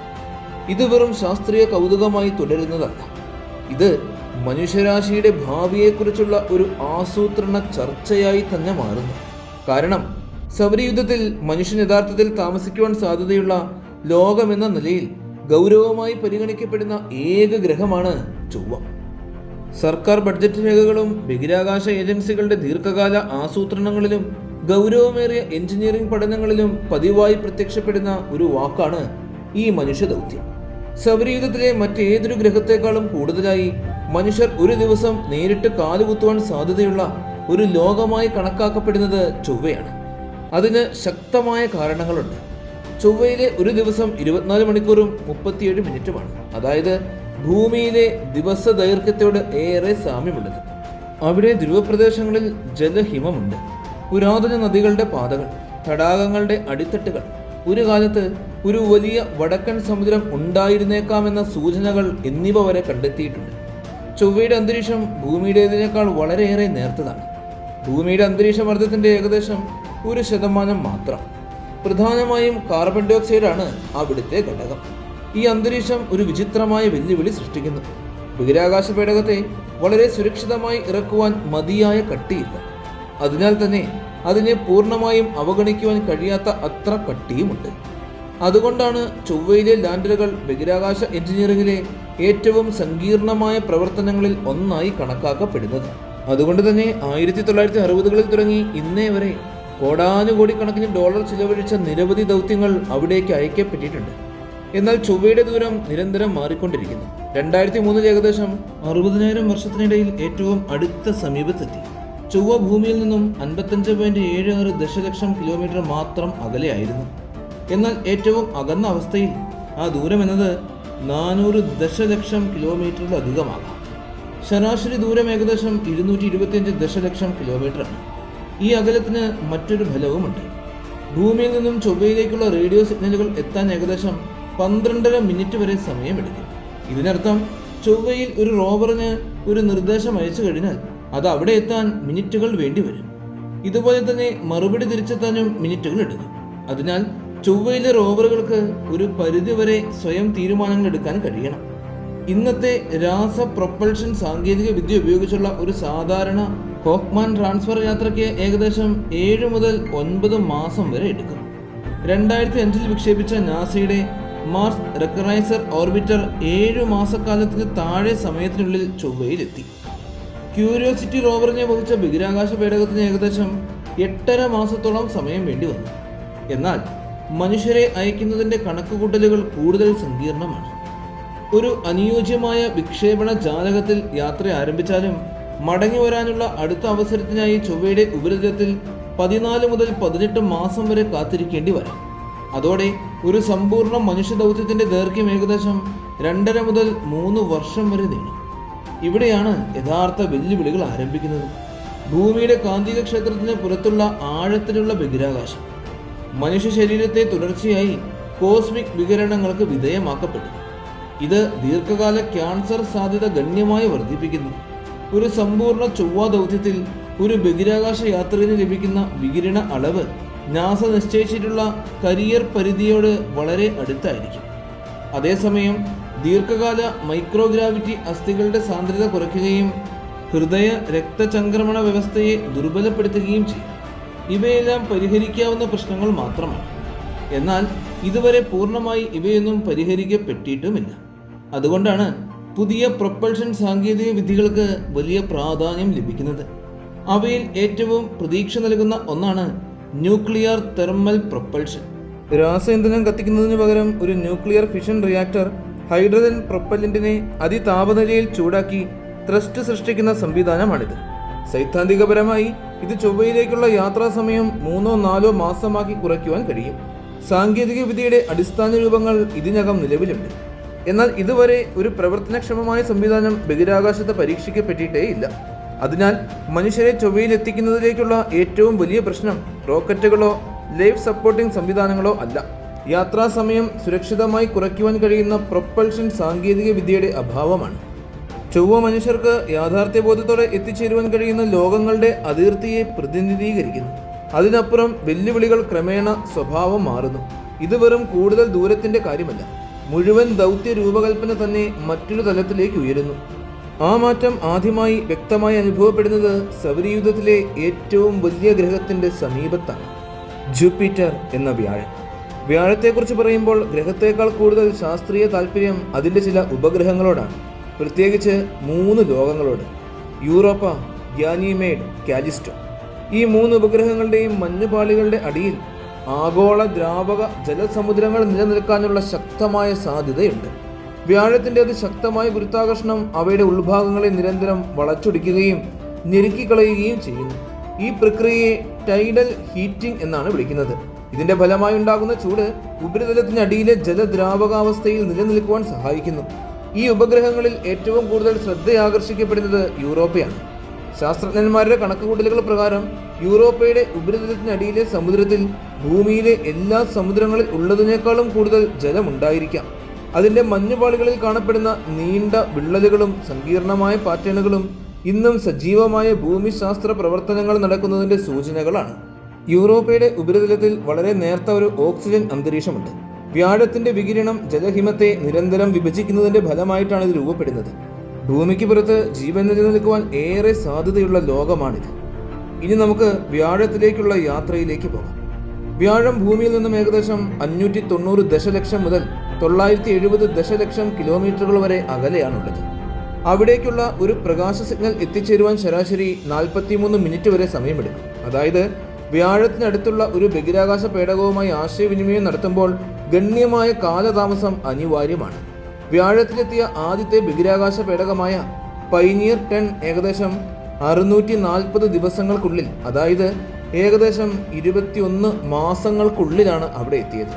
ഇത് വെറും ശാസ്ത്രീയ കൗതുകമായി തുടരുന്നതല്ല, ഇത് മനുഷ്യരാശിയുടെ ഭാവിയെക്കുറിച്ചുള്ള ഒരു ആസൂത്രണ ചർച്ചയായി തന്നെ മാറുന്നു. കാരണം സൗരയൂഥത്തിൽ മനുഷ്യൻ യഥാർത്ഥത്തിൽ താമസിക്കുവാൻ സാധ്യതയുള്ള ലോകമെന്ന നിലയിൽ ഗൗരവമായി പരിഗണിക്കപ്പെടുന്ന ഏക ഗ്രഹമാണ് ചൊവ്വ. സർക്കാർ ബഡ്ജറ്റ് രേഖകളും ബഹിരാകാശ ഏജൻസികളുടെ ദീർഘകാല ആസൂത്രണങ്ങളിലും ഗൗരവമേറിയ എഞ്ചിനീയറിംഗ് പഠനങ്ങളിലും പതിവായി പ്രത്യക്ഷപ്പെടുന്ന ഒരു വാക്കാണ് ഈ മനുഷ്യദൗത്യം. സൗരയൂഥത്തിലെ മറ്റേതൊരു ഗ്രഹത്തെക്കാളും കൂടുതലായി മനുഷ്യർ ഒരു ദിവസം നേരിട്ട് കാലുകുത്തുവാൻ സാധ്യതയുള്ള ഒരു ലോകമായി കണക്കാക്കപ്പെടുന്നത് ചൊവ്വയാണ്. അതിന് ശക്തമായ കാരണങ്ങളുണ്ട്. ചൊവ്വയിലെ ഒരു ദിവസം 24 മണിക്കൂറും 37 മിനിറ്റുമാണ്. അതായത് ഭൂമിയിലെ ദിവസ ദൈർഘ്യത്തോട് ഏറെ സാമ്യമുള്ളത്. അവിടെ ധ്രുവപ്രദേശങ്ങളിൽ ജലഹിമമുണ്ട്, പുരാതന നദികളുടെ പാതകൾ, തടാകങ്ങളുടെ അടിത്തട്ടുകൾ, ഒരു കാലത്ത് ഒരു വലിയ വടക്കൻ സമുദ്രം ഉണ്ടായിരുന്നേക്കാമെന്ന സൂചനകൾ എന്നിവ വരെ കണ്ടെത്തിയിട്ടുണ്ട്. ചൊവ്വയുടെ അന്തരീക്ഷം ഭൂമിയുടേതിനേക്കാൾ വളരെയേറെ നേർത്തതാണ്. ഭൂമിയുടെ അന്തരീക്ഷ മർദ്ദത്തിന്റെ ഏകദേശം 1% മാത്രം. പ്രധാനമായും കാർബൺ ഡൈ ഓക്സൈഡാണ് അവിടുത്തെ ഘടകം. ഈ അന്തരീക്ഷം ഒരു വിചിത്രമായ വെല്ലുവിളി സൃഷ്ടിക്കുന്നു. ബഹിരാകാശ പേടകത്തെ വളരെ സുരക്ഷിതമായി ഇറക്കുവാൻ മതിയായ കട്ടിയില്ല. അതിനാൽ തന്നെ അതിനെ പൂർണ്ണമായും അവഗണിക്കുവാൻ കഴിയാത്ത അത്ര കട്ടിയുമുണ്ട്. അതുകൊണ്ടാണ് ചൊവ്വയിലെ ലാൻഡറുകൾ ബഹിരാകാശ എഞ്ചിനീയറിംഗിലെ ഏറ്റവും സങ്കീർണമായ പ്രവർത്തനങ്ങളിൽ ഒന്നായി കണക്കാക്കപ്പെടുന്നത്. അതുകൊണ്ട് തന്നെ 1960-കളിൽ തുടങ്ങി ഇന്നേ വരെ കോടാനുകോടിക്കണക്കിന് ഡോളർ ചിലവഴിച്ച നിരവധി ദൗത്യങ്ങൾ അവിടേക്ക് അയക്കപ്പെട്ടിട്ടുണ്ട്. എന്നാൽ ചൊവ്വയുടെ ദൂരം നിരന്തരം മാറിക്കൊണ്ടിരിക്കുന്നു. 2003 ഏകദേശം 60,000 വർഷത്തിനിടയിൽ ഏറ്റവും അടുത്ത സമീപത്തെത്തി. ചൊവ്വ ഭൂമിയിൽ നിന്നും 55.76 ദശലക്ഷം കിലോമീറ്റർ മാത്രം അകലെയായിരുന്നു. എന്നാൽ ഏറ്റവും അകന്ന അവസ്ഥയിൽ ആ ദൂരം എന്നത് 400 ദശലക്ഷം കിലോമീറ്ററിലധികമാകാം. ശരാശരി ദൂരം ഏകദേശം 225 ദശലക്ഷം കിലോമീറ്ററാണ്. ഈ അകലത്തിന് മറ്റൊരു ഫലവുമുണ്ട്. ഭൂമിയിൽ നിന്നും ചൊവ്വയിലേക്കുള്ള റേഡിയോ സിഗ്നലുകൾ എത്താൻ ഏകദേശം 12.5 മിനിറ്റ് വരെ സമയമെടുക്കും. ഇതിനർത്ഥം ചൊവ്വയിൽ ഒരു റോവറിന് ഒരു നിർദ്ദേശം അയച്ചു കഴിഞ്ഞാൽ അത് അവിടെ എത്താൻ മിനിറ്റുകൾ വേണ്ടിവരും. ഇതുപോലെ തന്നെ മറുപടി തിരിച്ചെത്താനും മിനിറ്റുകൾ എടുക്കും. അതിനാൽ ചൊവ്വയിലെ റോവറുകൾക്ക് ഒരു പരിധിവരെ സ്വയം തീരുമാനങ്ങൾ എടുക്കാൻ കഴിയണം. ഇന്നത്തെ രാസ പ്രൊപ്പൽഷൻ സാങ്കേതിക വിദ്യ ഉപയോഗിച്ചുള്ള ഒരു സാധാരണ ഹോക്ക്മാൻ ട്രാൻസ്ഫർ യാത്രയ്ക്ക് ഏകദേശം 7 മുതൽ 9 മാസം വരെ എടുക്കും. 2005 വിക്ഷേപിച്ച നാസയുടെ മാർസ് റെക്കഗ്നൈസർ ഓർബിറ്റർ 7 മാസക്കാലത്തിന് താഴെ സമയത്തിനുള്ളിൽ ചൊവ്വയിലെത്തി. ക്യൂരിയോസിറ്റി റോവറിനെ വഹിച്ച ബഹിരാകാശ പേടകത്തിന് ഏകദേശം 8.5 മാസത്തോളം സമയം വേണ്ടി വന്നു. എന്നാൽ മനുഷ്യരെ അയക്കുന്നതിൻ്റെ കണക്കുകൂട്ടലുകൾ കൂടുതൽ സങ്കീർണമാണ്. ഒരു അനുയോജ്യമായ വിക്ഷേപണ ജാലകത്തിൽ യാത്ര ആരംഭിച്ചാലും മടങ്ങി വരാനുള്ള അടുത്ത അവസരത്തിനായി ചൊവ്വയുടെ ഉപരിതലത്തിൽ 14 മുതൽ 18 മാസം വരെ കാത്തിരിക്കേണ്ടി വരാം. അതോടെ ഒരു സമ്പൂർണ്ണ മനുഷ്യദൗത്യത്തിൻ്റെ ദൈർഘ്യം ഏകദേശം 2.5 മുതൽ 3 വർഷം വരെ നീളും. ഇവിടെയാണ് യഥാർത്ഥ വെല്ലുവിളികൾ ആരംഭിക്കുന്നത്. ഭൂമിയുടെ കാന്തിക ക്ഷേത്രത്തിന് പുറത്തുള്ള ആഴത്തിലുള്ള ബഹിരാകാശം മനുഷ്യ ശരീരത്തെ തുടർച്ചയായി കോസ്മിക് വികിരണങ്ങൾക്ക് വിധേയമാക്കപ്പെടുന്നു. ഇത് ദീർഘകാല ക്യാൻസർ സാധ്യത ഗണ്യമായി വർദ്ധിപ്പിക്കുന്നു. ഒരു സമ്പൂർണ്ണ ചൊവ്വ ദൗത്യത്തിൽ ഒരു ബഹിരാകാശ യാത്രികന് ലഭിക്കുന്ന വികിരണ അളവ് നാസ നിശ്ചയിച്ചിട്ടുള്ള കരിയർ പരിധിയോട് വളരെ അടുത്തായിരിക്കും. അതേസമയം ദീർഘകാല മൈക്രോഗ്രാവിറ്റി അസ്ഥികളുടെ സാന്ദ്രത കുറയ്ക്കുകയും ഹൃദയ രക്തചംക്രമണ വ്യവസ്ഥയെ ദുർബലപ്പെടുത്തുകയും ചെയ്യും. ഇവയെല്ലാം പരിഹരിക്കാവുന്ന പ്രശ്നങ്ങൾ മാത്രമാണ്. എന്നാൽ ഇതുവരെ പൂർണ്ണമായി ഇവയൊന്നും പരിഹരിക്കപ്പെട്ടിട്ടുമില്ല. അതുകൊണ്ടാണ് പുതിയ പ്രൊപ്പൽഷൻ സാങ്കേതിക വിദ്യകൾക്ക് വലിയ പ്രാധാന്യം ലഭിക്കുന്നത്. അവയിൽ ഏറ്റവും പ്രതീക്ഷ നൽകുന്ന ഒന്നാണ് ന്യൂക്ലിയർ തെർമൽ പ്രൊപ്പൽഷൻ. രാസ ഇന്ധനം കത്തിക്കുന്നതിന് പകരം ഒരു ന്യൂക്ലിയർ ഫിഷൻ റിയാക്ടർ ഹൈഡ്രജൻ പ്രൊപ്പല്ലന്റിനെ അതിതാപനിലയിൽ ചൂടാക്കി ത്രസ്റ്റ് സൃഷ്ടിക്കുന്ന സംവിധാനമാണിത്. സൈദ്ധാന്തികപരമായി ഇത് ചൊവ്വയിലേക്കുള്ള യാത്രാ സമയം 3-4 മാസമാക്കി കുറയ്ക്കുവാൻ കഴിയും. സാങ്കേതിക വിദ്യയുടെ അടിസ്ഥാന രൂപങ്ങൾ ഇതിനകം നിലവിലുണ്ട്. എന്നാൽ ഇതുവരെ ഒരു പ്രവർത്തനക്ഷമമായ സംവിധാനം ബഹിരാകാശത്ത് പരീക്ഷിക്കപ്പെട്ടിട്ടേയില്ല. അതിനാൽ മനുഷ്യരെ ചൊവ്വയിൽ എത്തിക്കുന്നതിലേക്കുള്ള ഏറ്റവും വലിയ പ്രശ്നം റോക്കറ്റുകളോ ലൈഫ് സപ്പോർട്ടിംഗ് സംവിധാനങ്ങളോ അല്ല. യാത്രാസമയം സുരക്ഷിതമായി കുറയ്ക്കുവാൻ കഴിയുന്ന പ്രൊപ്പൽഷൻ സാങ്കേതിക വിദ്യയുടെ അഭാവമാണ്. ചൊവ്വ മനുഷ്യർക്ക് യാഥാർത്ഥ്യബോധത്തോടെ എത്തിച്ചേരുവാൻ കഴിയുന്ന ലോകങ്ങളുടെ അതിർത്തിയെ പ്രതിനിധീകരിക്കുന്നു. അതിനപ്പുറം വെല്ലുവിളികൾ ക്രമേണ സ്വഭാവം മാറുന്നു. ഇത് വെറും കൂടുതൽ ദൂരത്തിൻ്റെ കാര്യമല്ല, മുഴുവൻ ദൗത്യ രൂപകൽപ്പന തന്നെ മറ്റൊരു തലത്തിലേക്ക് ഉയരുന്നു. ആ മാറ്റം ആദ്യമായി വ്യക്തമായി അനുഭവപ്പെടുന്നത് സൗരയൂഥത്തിലെ ഏറ്റവും വലിയ ഗ്രഹത്തിൻ്റെ സമീപത്താണ്, ജൂപ്പിറ്റർ എന്ന വ്യാഴം. വ്യാഴത്തെക്കുറിച്ച് പറയുമ്പോൾ ഗ്രഹത്തേക്കാൾ കൂടുതൽ ശാസ്ത്രീയ താല്പര്യം അതിൻ്റെ ചില ഉപഗ്രഹങ്ങളോടാണ്, പ്രത്യേകിച്ച് 3 ലോകങ്ങളോട്: യൂറോപ്പ, ഗാനിമേഡ്, കാലിസ്റ്റോ. ഈ 3 ഉപഗ്രഹങ്ങളുടെയും മഞ്ഞുപാളികളുടെ അടിയിൽ ആഗോള ദ്രാവക ജലസമുദ്രങ്ങൾ നിലനിൽക്കാനുള്ള ശക്തമായ സാധ്യതയുണ്ട്. വ്യാഴത്തിൻ്റെ അതിശക്തമായ ഗുരുത്വാകർഷണം അവയുടെ ഉൾഭാഗങ്ങളെ നിരന്തരം വളച്ചൊടിക്കുകയും ഞെരുക്കിക്കളയുകയും ചെയ്യുന്നു. ഈ പ്രക്രിയയെ ടൈഡൽ ഹീറ്റിംഗ് എന്നാണ് വിളിക്കുന്നത്. ഇതിന്റെ ഫലമായി ഉണ്ടാകുന്ന ചൂട് ഉപരിതലത്തിനടിയിലെ ജലദ്രാവകാവസ്ഥയിൽ നിലനിൽക്കുവാൻ സഹായിക്കുന്നു. ഈ ഉപഗ്രഹങ്ങളിൽ ഏറ്റവും കൂടുതൽ ശ്രദ്ധയാകർഷിക്കപ്പെടുന്നത് യൂറോപ്പയാണ്. ശാസ്ത്രജ്ഞന്മാരുടെ കണക്കുകൂട്ടലുകൾ പ്രകാരം യൂറോപ്പയുടെ ഉപരിതലത്തിനടിയിലെ സമുദ്രത്തിൽ ഭൂമിയിലെ എല്ലാ സമുദ്രങ്ങളിൽ ഉള്ളതിനേക്കാളും കൂടുതൽ ജലമുണ്ടായിരിക്കാം. അതിൻ്റെ മഞ്ഞുപാളികളിൽ കാണപ്പെടുന്ന നീണ്ട വിള്ളലുകളും സങ്കീർണമായ പാറ്റേണുകളും ഇന്നും സജീവമായ ഭൂമിശാസ്ത്ര പ്രവർത്തനങ്ങൾ നടക്കുന്നതിൻ്റെ സൂചനകളാണ്. യൂറോപ്പയുടെ ഉപരിതലത്തിൽ വളരെ നേർത്ത ഒരു ഓക്സിജൻ അന്തരീക്ഷമുണ്ട്. വ്യാഴത്തിൻ്റെ വികിരണം ജലഹിമത്തെ നിരന്തരം വിഭജിക്കുന്നതിൻ്റെ ഫലമായിട്ടാണ് ഇത് രൂപപ്പെടുന്നത്. ഭൂമിക്ക് പുറത്ത് ജീവൻ നിലനിൽക്കുവാൻ ഏറെ സാധ്യതയുള്ള ലോകമാണിത്. ഇനി നമുക്ക് വ്യാഴത്തിലേക്കുള്ള യാത്രയിലേക്ക് പോകാം. വ്യാഴം ഭൂമിയിൽ നിന്നും ഏകദേശം 590 ദശലക്ഷം മുതൽ 970 ദശലക്ഷം കിലോമീറ്ററുകൾ വരെ അകലെയാണുള്ളത്. അവിടേക്കുള്ള ഒരു പ്രകാശ സിഗ്നൽ എത്തിച്ചേരുവാൻ ശരാശരി 43 മിനിറ്റ് വരെ സമയമെടുക്കും. അതായത് വ്യാഴത്തിനടുത്തുള്ള ഒരു ബഹിരാകാശ പേടകവുമായി ആശയവിനിമയം നടത്തുമ്പോൾ ഗണ്യമായ കാലതാമസം അനിവാര്യമാണ്. വ്യാഴത്തിലെത്തിയ ആദ്യത്തെ ബഹിരാകാശ പേടകമായ പൈനിയർ 10 ഏകദേശം 640 ദിവസങ്ങൾക്കുള്ളിൽ, അതായത് ഏകദേശം 21 മാസങ്ങൾക്കുള്ളിലാണ് അവിടെ എത്തിയത്.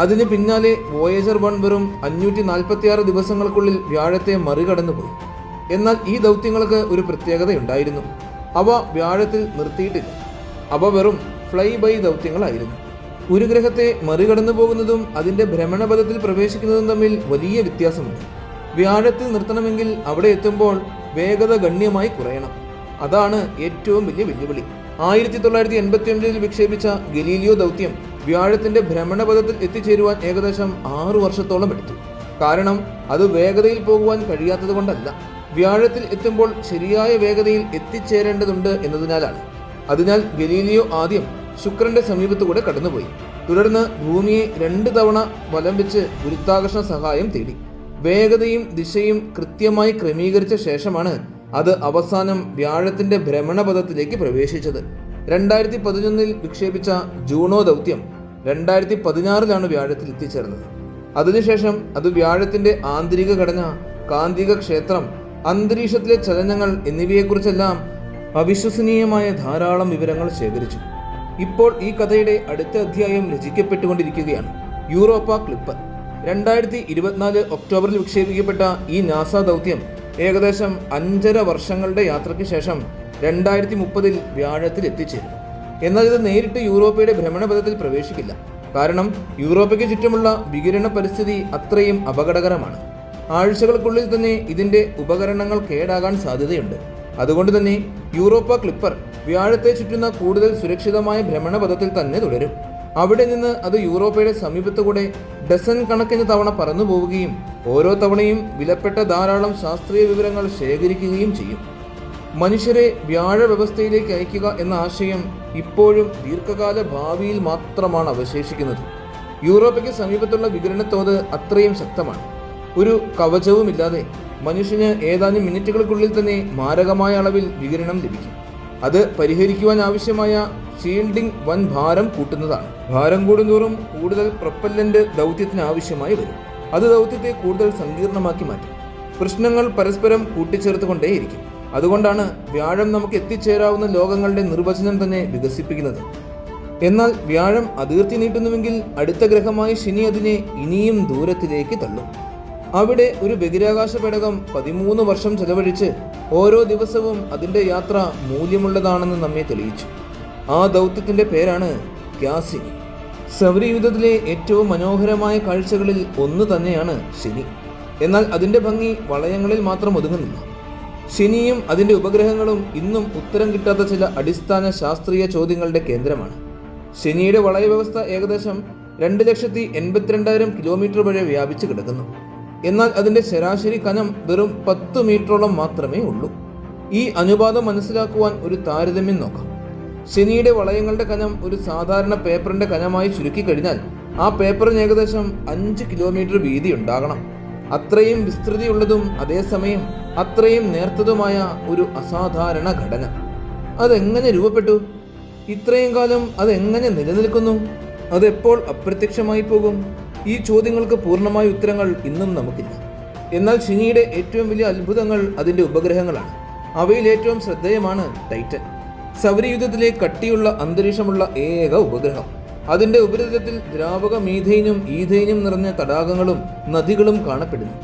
അതിന് പിന്നാലെ വോയേജർ 1 വെറും 546 ദിവസങ്ങൾക്കുള്ളിൽ വ്യാഴത്തെ മറികടന്നുപോയി. എന്നാൽ ഈ ദൗത്യങ്ങൾക്ക് ഒരു പ്രത്യേകതയുണ്ടായിരുന്നു. അവ വ്യാഴത്തിൽ നിർത്തിയിട്ടില്ല. അവ വെറും ഫ്ലൈ ബൈ ദൗത്യങ്ങളായിരുന്നു. ഒരു ഗ്രഹത്തെ മറികടന്നു പോകുന്നതും അതിൻ്റെ ഭ്രമണപഥത്തിൽ പ്രവേശിക്കുന്നതും തമ്മിൽ വലിയ വ്യത്യാസമുണ്ട്. വ്യാഴത്തിൽ നിർത്തണമെങ്കിൽ അവിടെ എത്തുമ്പോൾ വേഗത ഗണ്യമായി കുറയണം. അതാണ് ഏറ്റവും വലിയ വെല്ലുവിളി. 1989 വിക്ഷേപിച്ച ഗലീലിയോ ദൗത്യം വ്യാഴത്തിന്റെ ഭ്രമണപഥത്തിൽ എത്തിച്ചേരുവാൻ ഏകദേശം 6 വർഷത്തോളം എടുത്തു. കാരണം അത് വേഗതയിൽ പോകുവാൻ കഴിയാത്തത് കൊണ്ടല്ല, വ്യാഴത്തിൽ എത്തുമ്പോൾ ശരിയായ വേഗതയിൽ എത്തിച്ചേരേണ്ടതുണ്ട് എന്നതിനാലാണ്. അതിനാൽ ഗലീലിയോ ആദ്യം ശുക്രന്റെ സമീപത്തുകൂടെ കടന്നുപോയി. തുടർന്ന് ഭൂമിയെ 2 തവണ വലം വെച്ച് ഗുരുത്വാകർഷണ സഹായം തേടി. വേഗതയും ദിശയും കൃത്യമായി ക്രമീകരിച്ച ശേഷമാണ് അത് അവസാനം വ്യാഴത്തിന്റെ ഭ്രമണപഥത്തിലേക്ക് പ്രവേശിച്ചത്. 2011 വിക്ഷേപിച്ച ജൂണോ ദൗത്യം 2016 വ്യാഴത്തിൽ എത്തിച്ചേർന്നത്. അതിനുശേഷം അത് വ്യാഴത്തിന്റെ ആന്തരിക ഘടന, കാന്തിക ക്ഷേത്രം, അന്തരീക്ഷത്തിലെ ചലനങ്ങൾ എന്നിവയെക്കുറിച്ചെല്ലാം അവിശ്വസനീയമായ ധാരാളം വിവരങ്ങൾ ശേഖരിച്ചു. ഇപ്പോൾ ഈ കഥയുടെ അടുത്ത അധ്യായം രചിക്കപ്പെട്ടുകൊണ്ടിരിക്കുകയാണ്. യൂറോപ്പ ക്ലിപ്പർ 2024 ഒക്ടോബറിൽ വിക്ഷേപിക്കപ്പെട്ട ഈ നാസ ദൗത്യം ഏകദേശം 5.5 വർഷങ്ങളുടെ യാത്രയ്ക്ക് ശേഷം 2030 വ്യാഴത്തിൽ എത്തിച്ചേരും. എന്നാൽ ഇത് നേരിട്ട് യൂറോപ്പയുടെ ഭ്രമണപഥത്തിൽ പ്രവേശിക്കില്ല. കാരണം യൂറോപ്പയ്ക്ക് ചുറ്റുമുള്ള വികിരണ പരിസ്ഥിതി അത്രയും അപകടകരമാണ്. ആഴ്ചകൾക്കുള്ളിൽ തന്നെ ഇതിന്റെ ഉപകരണങ്ങൾ കേടാകാൻ സാധ്യതയുണ്ട്. അതുകൊണ്ട് തന്നെ യൂറോപ്പ ക്ലിപ്പർ വ്യാഴത്തെ ചുറ്റുന്ന കൂടുതൽ സുരക്ഷിതമായ ഭ്രമണപഥത്തിൽ തന്നെ തുടരും. അവിടെ നിന്ന് അത് യൂറോപ്പയുടെ സമീപത്തുകൂടെ ഡസൻ കണക്കിന് തവണ പറന്നു പോവുകയും ഓരോ തവണയും വിലപ്പെട്ട ധാരാളം ശാസ്ത്രീയ വിവരങ്ങൾ ശേഖരിക്കുകയും ചെയ്യും. മനുഷ്യരെ വ്യാഴ വ്യവസ്ഥയിലേക്ക് അയക്കുക എന്ന ആശയം ഇപ്പോഴും ദീർഘകാല ഭാവിയിൽ മാത്രമാണ് അവശേഷിക്കുന്നത്. യൂറോപ്പയ്ക്ക് സമീപത്തുള്ള വികിരണത്തോത് അത്രയും ശക്തമാണ്. ഒരു കവചവുമില്ലാതെ മനുഷ്യന് ഏതാനും മിനിറ്റുകൾക്കുള്ളിൽ തന്നെ മാരകമായ അളവിൽ വികിരണം ലഭിക്കും. അത് പരിഹരിക്കുവാൻ ആവശ്യമായ ഷീൽഡിംഗ് വൻ ഭാരം കൂട്ടുന്നതാണ്. ഭാരം കൂടുന്തോറും കൂടുതൽ പ്രൊപ്പല്ലന്റ് ദൗത്യത്തിന് ആവശ്യമായി വരും. അത് ദൗത്യത്തെ കൂടുതൽ സങ്കീർണമാക്കി മാറ്റും. പ്രശ്നങ്ങൾ പരസ്പരം കൂട്ടിച്ചേർത്തുകൊണ്ടേയിരിക്കും. അതുകൊണ്ടാണ് വ്യാഴം നമുക്ക് എത്തിച്ചേരാവുന്ന ലോകങ്ങളുടെ നിർവചനം തന്നെ വികസിപ്പിക്കുന്നത്. എന്നാൽ വ്യാഴം അതിർത്തി നീട്ടുന്നുവെങ്കിൽ അടുത്ത ഗ്രഹമായ ശനി അതിനെ ഇനിയും ദൂരത്തിലേക്ക് തള്ളും. അവിടെ ഒരു ബഹിരാകാശ പേടകം 13 വർഷം ചെലവഴിച്ച് ഓരോ ദിവസവും അതിൻ്റെ യാത്ര മൂല്യമുള്ളതാണെന്ന് നമ്മെ തെളിയിച്ചു. ആ ദൗത്യത്തിൻ്റെ പേരാണ് ക്യാസിനി. സൗരയൂഥത്തിലെ ഏറ്റവും മനോഹരമായ കാഴ്ചകളിൽ ഒന്ന് തന്നെയാണ് ശനി. എന്നാൽ അതിൻ്റെ ഭംഗി വളയങ്ങളിൽ മാത്രം ഒതുങ്ങുന്നില്ല. ശനിയും അതിൻ്റെ ഉപഗ്രഹങ്ങളും ഇന്നും ഉത്തരം കിട്ടാത്ത ചില അടിസ്ഥാന ശാസ്ത്രീയ ചോദ്യങ്ങളുടെ കേന്ദ്രമാണ്. ശനിയുടെ വളയവ്യവസ്ഥ ഏകദേശം 2,82,000 കിലോമീറ്റർ വരെ വ്യാപിച്ചു കിടക്കുന്നു. എന്നാൽ അതിൻ്റെ ശരാശരി കനം വെറും 10 മീറ്ററോളം മാത്രമേ ഉള്ളൂ. ഈ അനുപാതം മനസ്സിലാക്കുവാൻ ഒരു താരതമ്യം നോക്കാം. ശനിയുടെ വളയങ്ങളുടെ കനം ഒരു സാധാരണ പേപ്പറിൻ്റെ കനമായി ചുരുക്കി കഴിഞ്ഞാൽ ആ പേപ്പറിന് ഏകദേശം 5 കിലോമീറ്റർ വീതി ഉണ്ടാകണം. അത്രയും വിസ്തൃതിയുള്ളതും അതേസമയം അത്രയും നേർത്തതുമായ ഒരു അസാധാരണ ഘടന. അതെങ്ങനെ രൂപപ്പെട്ടു? ഇത്രയും കാലം അതെങ്ങനെ നിലനിൽക്കുന്നു? അതെപ്പോൾ അപ്രത്യക്ഷമായി പോകും? ഈ ചോദ്യങ്ങൾക്ക് പൂർണ്ണമായ ഉത്തരങ്ങൾ ഇന്നും നമുക്കില്ല. എന്നാൽ ശനിയുടെ ഏറ്റവും വലിയ അത്ഭുതങ്ങൾ അതിൻ്റെ ഉപഗ്രഹങ്ങളാണ്. അവയിൽ ഏറ്റവും ശ്രദ്ധേയമാണ് ടൈറ്റൻ. സൗരയൂഥത്തിലെ കട്ടിയുള്ള അന്തരീക്ഷമുള്ള ഏക ഉപഗ്രഹം. അതിൻ്റെ ഉപരിതലത്തിൽ ദ്രാവക മീഥൈനും ഈഥൈനും നിറഞ്ഞ തടാകങ്ങളും നദികളും കാണപ്പെടുന്നു.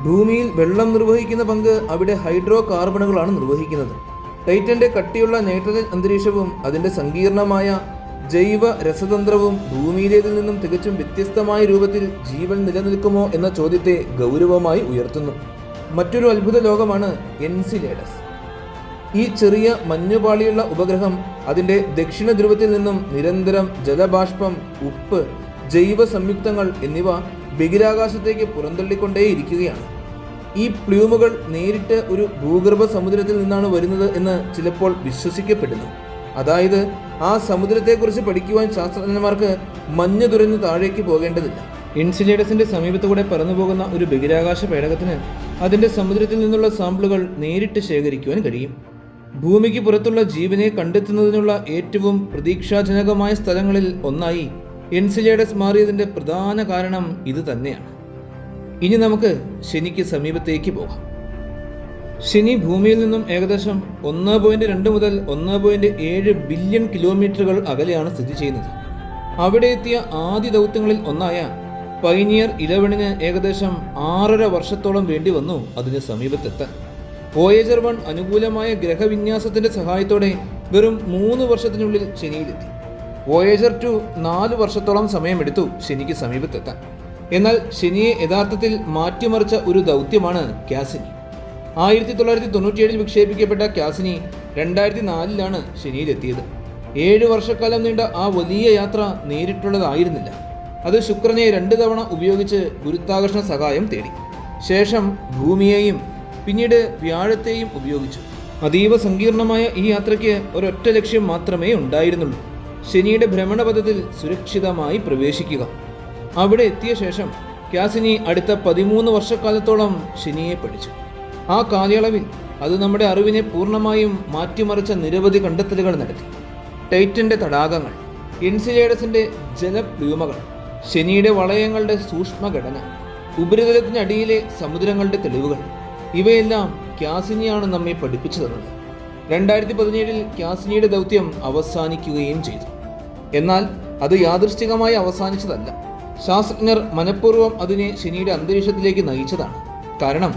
ഭൂമിയിൽ വെള്ളം നിർവഹിക്കുന്ന പങ്ക് അവിടെ ഹൈഡ്രോ കാർബണുകളാണ് നിർവഹിക്കുന്നത്. ടൈറ്റന്റെ കട്ടിയുള്ള നൈട്രജൻ അന്തരീക്ഷവും അതിൻ്റെ സങ്കീർണമായ ജൈവ രസതന്ത്രവും ഭൂമിയിലേതിൽ നിന്നും തികച്ചും വ്യത്യസ്തമായ രൂപത്തിൽ ജീവൻ നിലനിൽക്കുമോ എന്ന ചോദ്യത്തെ ഗൗരവമായി ഉയർത്തുന്നു. മറ്റൊരു അത്ഭുത ലോകമാണ് എൻസിലേഡസ്. ഈ ചെറിയ മഞ്ഞുപാളിയുള്ള ഉപഗ്രഹം അതിൻ്റെ ദക്ഷിണ ധ്രുവത്തിൽ നിന്നും നിരന്തരം ജലബാഷ്പം, ഉപ്പ്, ജൈവ സംയുക്തങ്ങൾ എന്നിവ ബഹിരാകാശത്തേക്ക് പുറന്തള്ളിക്കൊണ്ടേയിരിക്കുകയാണ്. ഈ പ്ലൂമുകൾ നേരിട്ട് ഒരു ഭൂഗർഭ സമുദ്രത്തിൽ നിന്നാണ് വരുന്നത് എന്ന് ചിലപ്പോൾ വിശ്വസിക്കപ്പെടുന്നു. അതായത് ആ സമുദ്രത്തെക്കുറിച്ച് പഠിക്കുവാൻ ശാസ്ത്രജ്ഞന്മാർക്ക് മഞ്ഞ് തുരഞ്ഞ് താഴേക്ക് പോകേണ്ടതില്ല. എൻസിലേഡസിന്റെ സമീപത്തുകൂടെ പറന്നുപോകുന്ന ഒരു ബഹിരാകാശ പേടകത്തിന് അതിൻ്റെ സമുദ്രത്തിൽ നിന്നുള്ള സാമ്പിളുകൾ നേരിട്ട് ശേഖരിക്കുവാൻ കഴിയും. ഭൂമിക്ക് പുറത്തുള്ള ജീവനെ കണ്ടെത്തുന്നതിനുള്ള ഏറ്റവും പ്രതീക്ഷാജനകമായ സ്ഥലങ്ങളിൽ ഒന്നായി എൻസിലേഡസ് മാറിയതിൻ്റെ പ്രധാന കാരണം ഇത് തന്നെയാണ്. ഇനി നമുക്ക് ശനിക്ക് സമീപത്തേക്ക് പോകാം. ശനി ഭൂമിയിൽ നിന്നും ഏകദേശം 1.2 മുതൽ 1.7 ബില്യൺ കിലോമീറ്ററുകൾ അകലെയാണ് സ്ഥിതി ചെയ്യുന്നത്. അവിടെ എത്തിയ ആദ്യ ദൗത്യങ്ങളിൽ ഒന്നായ പൈനിയർ 11 ഏകദേശം 6.5 വർഷത്തോളം വേണ്ടി വന്നു അതിന് സമീപത്തെത്താൻ. വോയേജർ 1 അനുകൂലമായ ഗ്രഹവിന്യാസത്തിന്റെ സഹായത്തോടെ വെറും 3 വർഷത്തിനുള്ളിൽ ശനിയിലെത്തി. വോയേജർ 2 4 വർഷത്തോളം സമയമെടുത്തു ശനിക്ക് സമീപത്തെത്താൻ. എന്നാൽ ശനിയെ യഥാർത്ഥത്തിൽ മാറ്റിമറിച്ച ഒരു ദൗത്യമാണ് കാസിനി. 1997 വിക്ഷേപിക്കപ്പെട്ട കാസിനി 2004 ശനിയിലെത്തിയത്. 7 വർഷക്കാലം നീണ്ട ആ വലിയ യാത്ര നേരിട്ടുള്ളതായിരുന്നില്ല. അത് ശുക്രനെ 2 തവണ ഉപയോഗിച്ച് ഗുരുത്വാകർഷണ സഹായം തേടി. ശേഷം ഭൂമിയെയും പിന്നീട് വ്യാഴത്തെയും ഉപയോഗിച്ചു. അതീവ സങ്കീർണമായ ഈ യാത്രയ്ക്ക് ഒരൊറ്റ ലക്ഷ്യം മാത്രമേ ഉണ്ടായിരുന്നുള്ളൂ: ശനിയുടെ ഭ്രമണപഥത്തിൽ സുരക്ഷിതമായി പ്രവേശിക്കുക. അവിടെ എത്തിയ ശേഷം കാസിനി അടുത്ത 13 വർഷക്കാലത്തോളം ശനിയെ പഠിച്ചു. ആ കാലയളവിൽ അത് നമ്മുടെ അറിവിനെ പൂർണ്ണമായും മാറ്റിമറിച്ച നിരവധി കണ്ടെത്തലുകൾ നടത്തി. ടൈറ്റന്റെ തടാകങ്ങൾ, എൻസിലേഡസിന്റെ ജലപ്ലൂമകൾ, ശനിയുടെ വളയങ്ങളുടെ സൂക്ഷ്മഘടന, ഉപരിതലത്തിനടിയിലെ സമുദ്രങ്ങളുടെ തെളിവുകൾ, ഇവയെല്ലാം കാസിനിയാണ് നമ്മെ പഠിപ്പിച്ചു തന്നത്. 2017 കാസിനിയുടെ ദൗത്യം അവസാനിക്കുകയും ചെയ്തു. എന്നാൽ അത് യാദൃശ്ചികമായി അവസാനിച്ചതല്ല. ശാസ്ത്രജ്ഞർ മനഃപൂർവ്വം അതിനെ ശനിയുടെ അന്തരീക്ഷത്തിലേക്ക് നയിച്ചതാണ്. കാരണം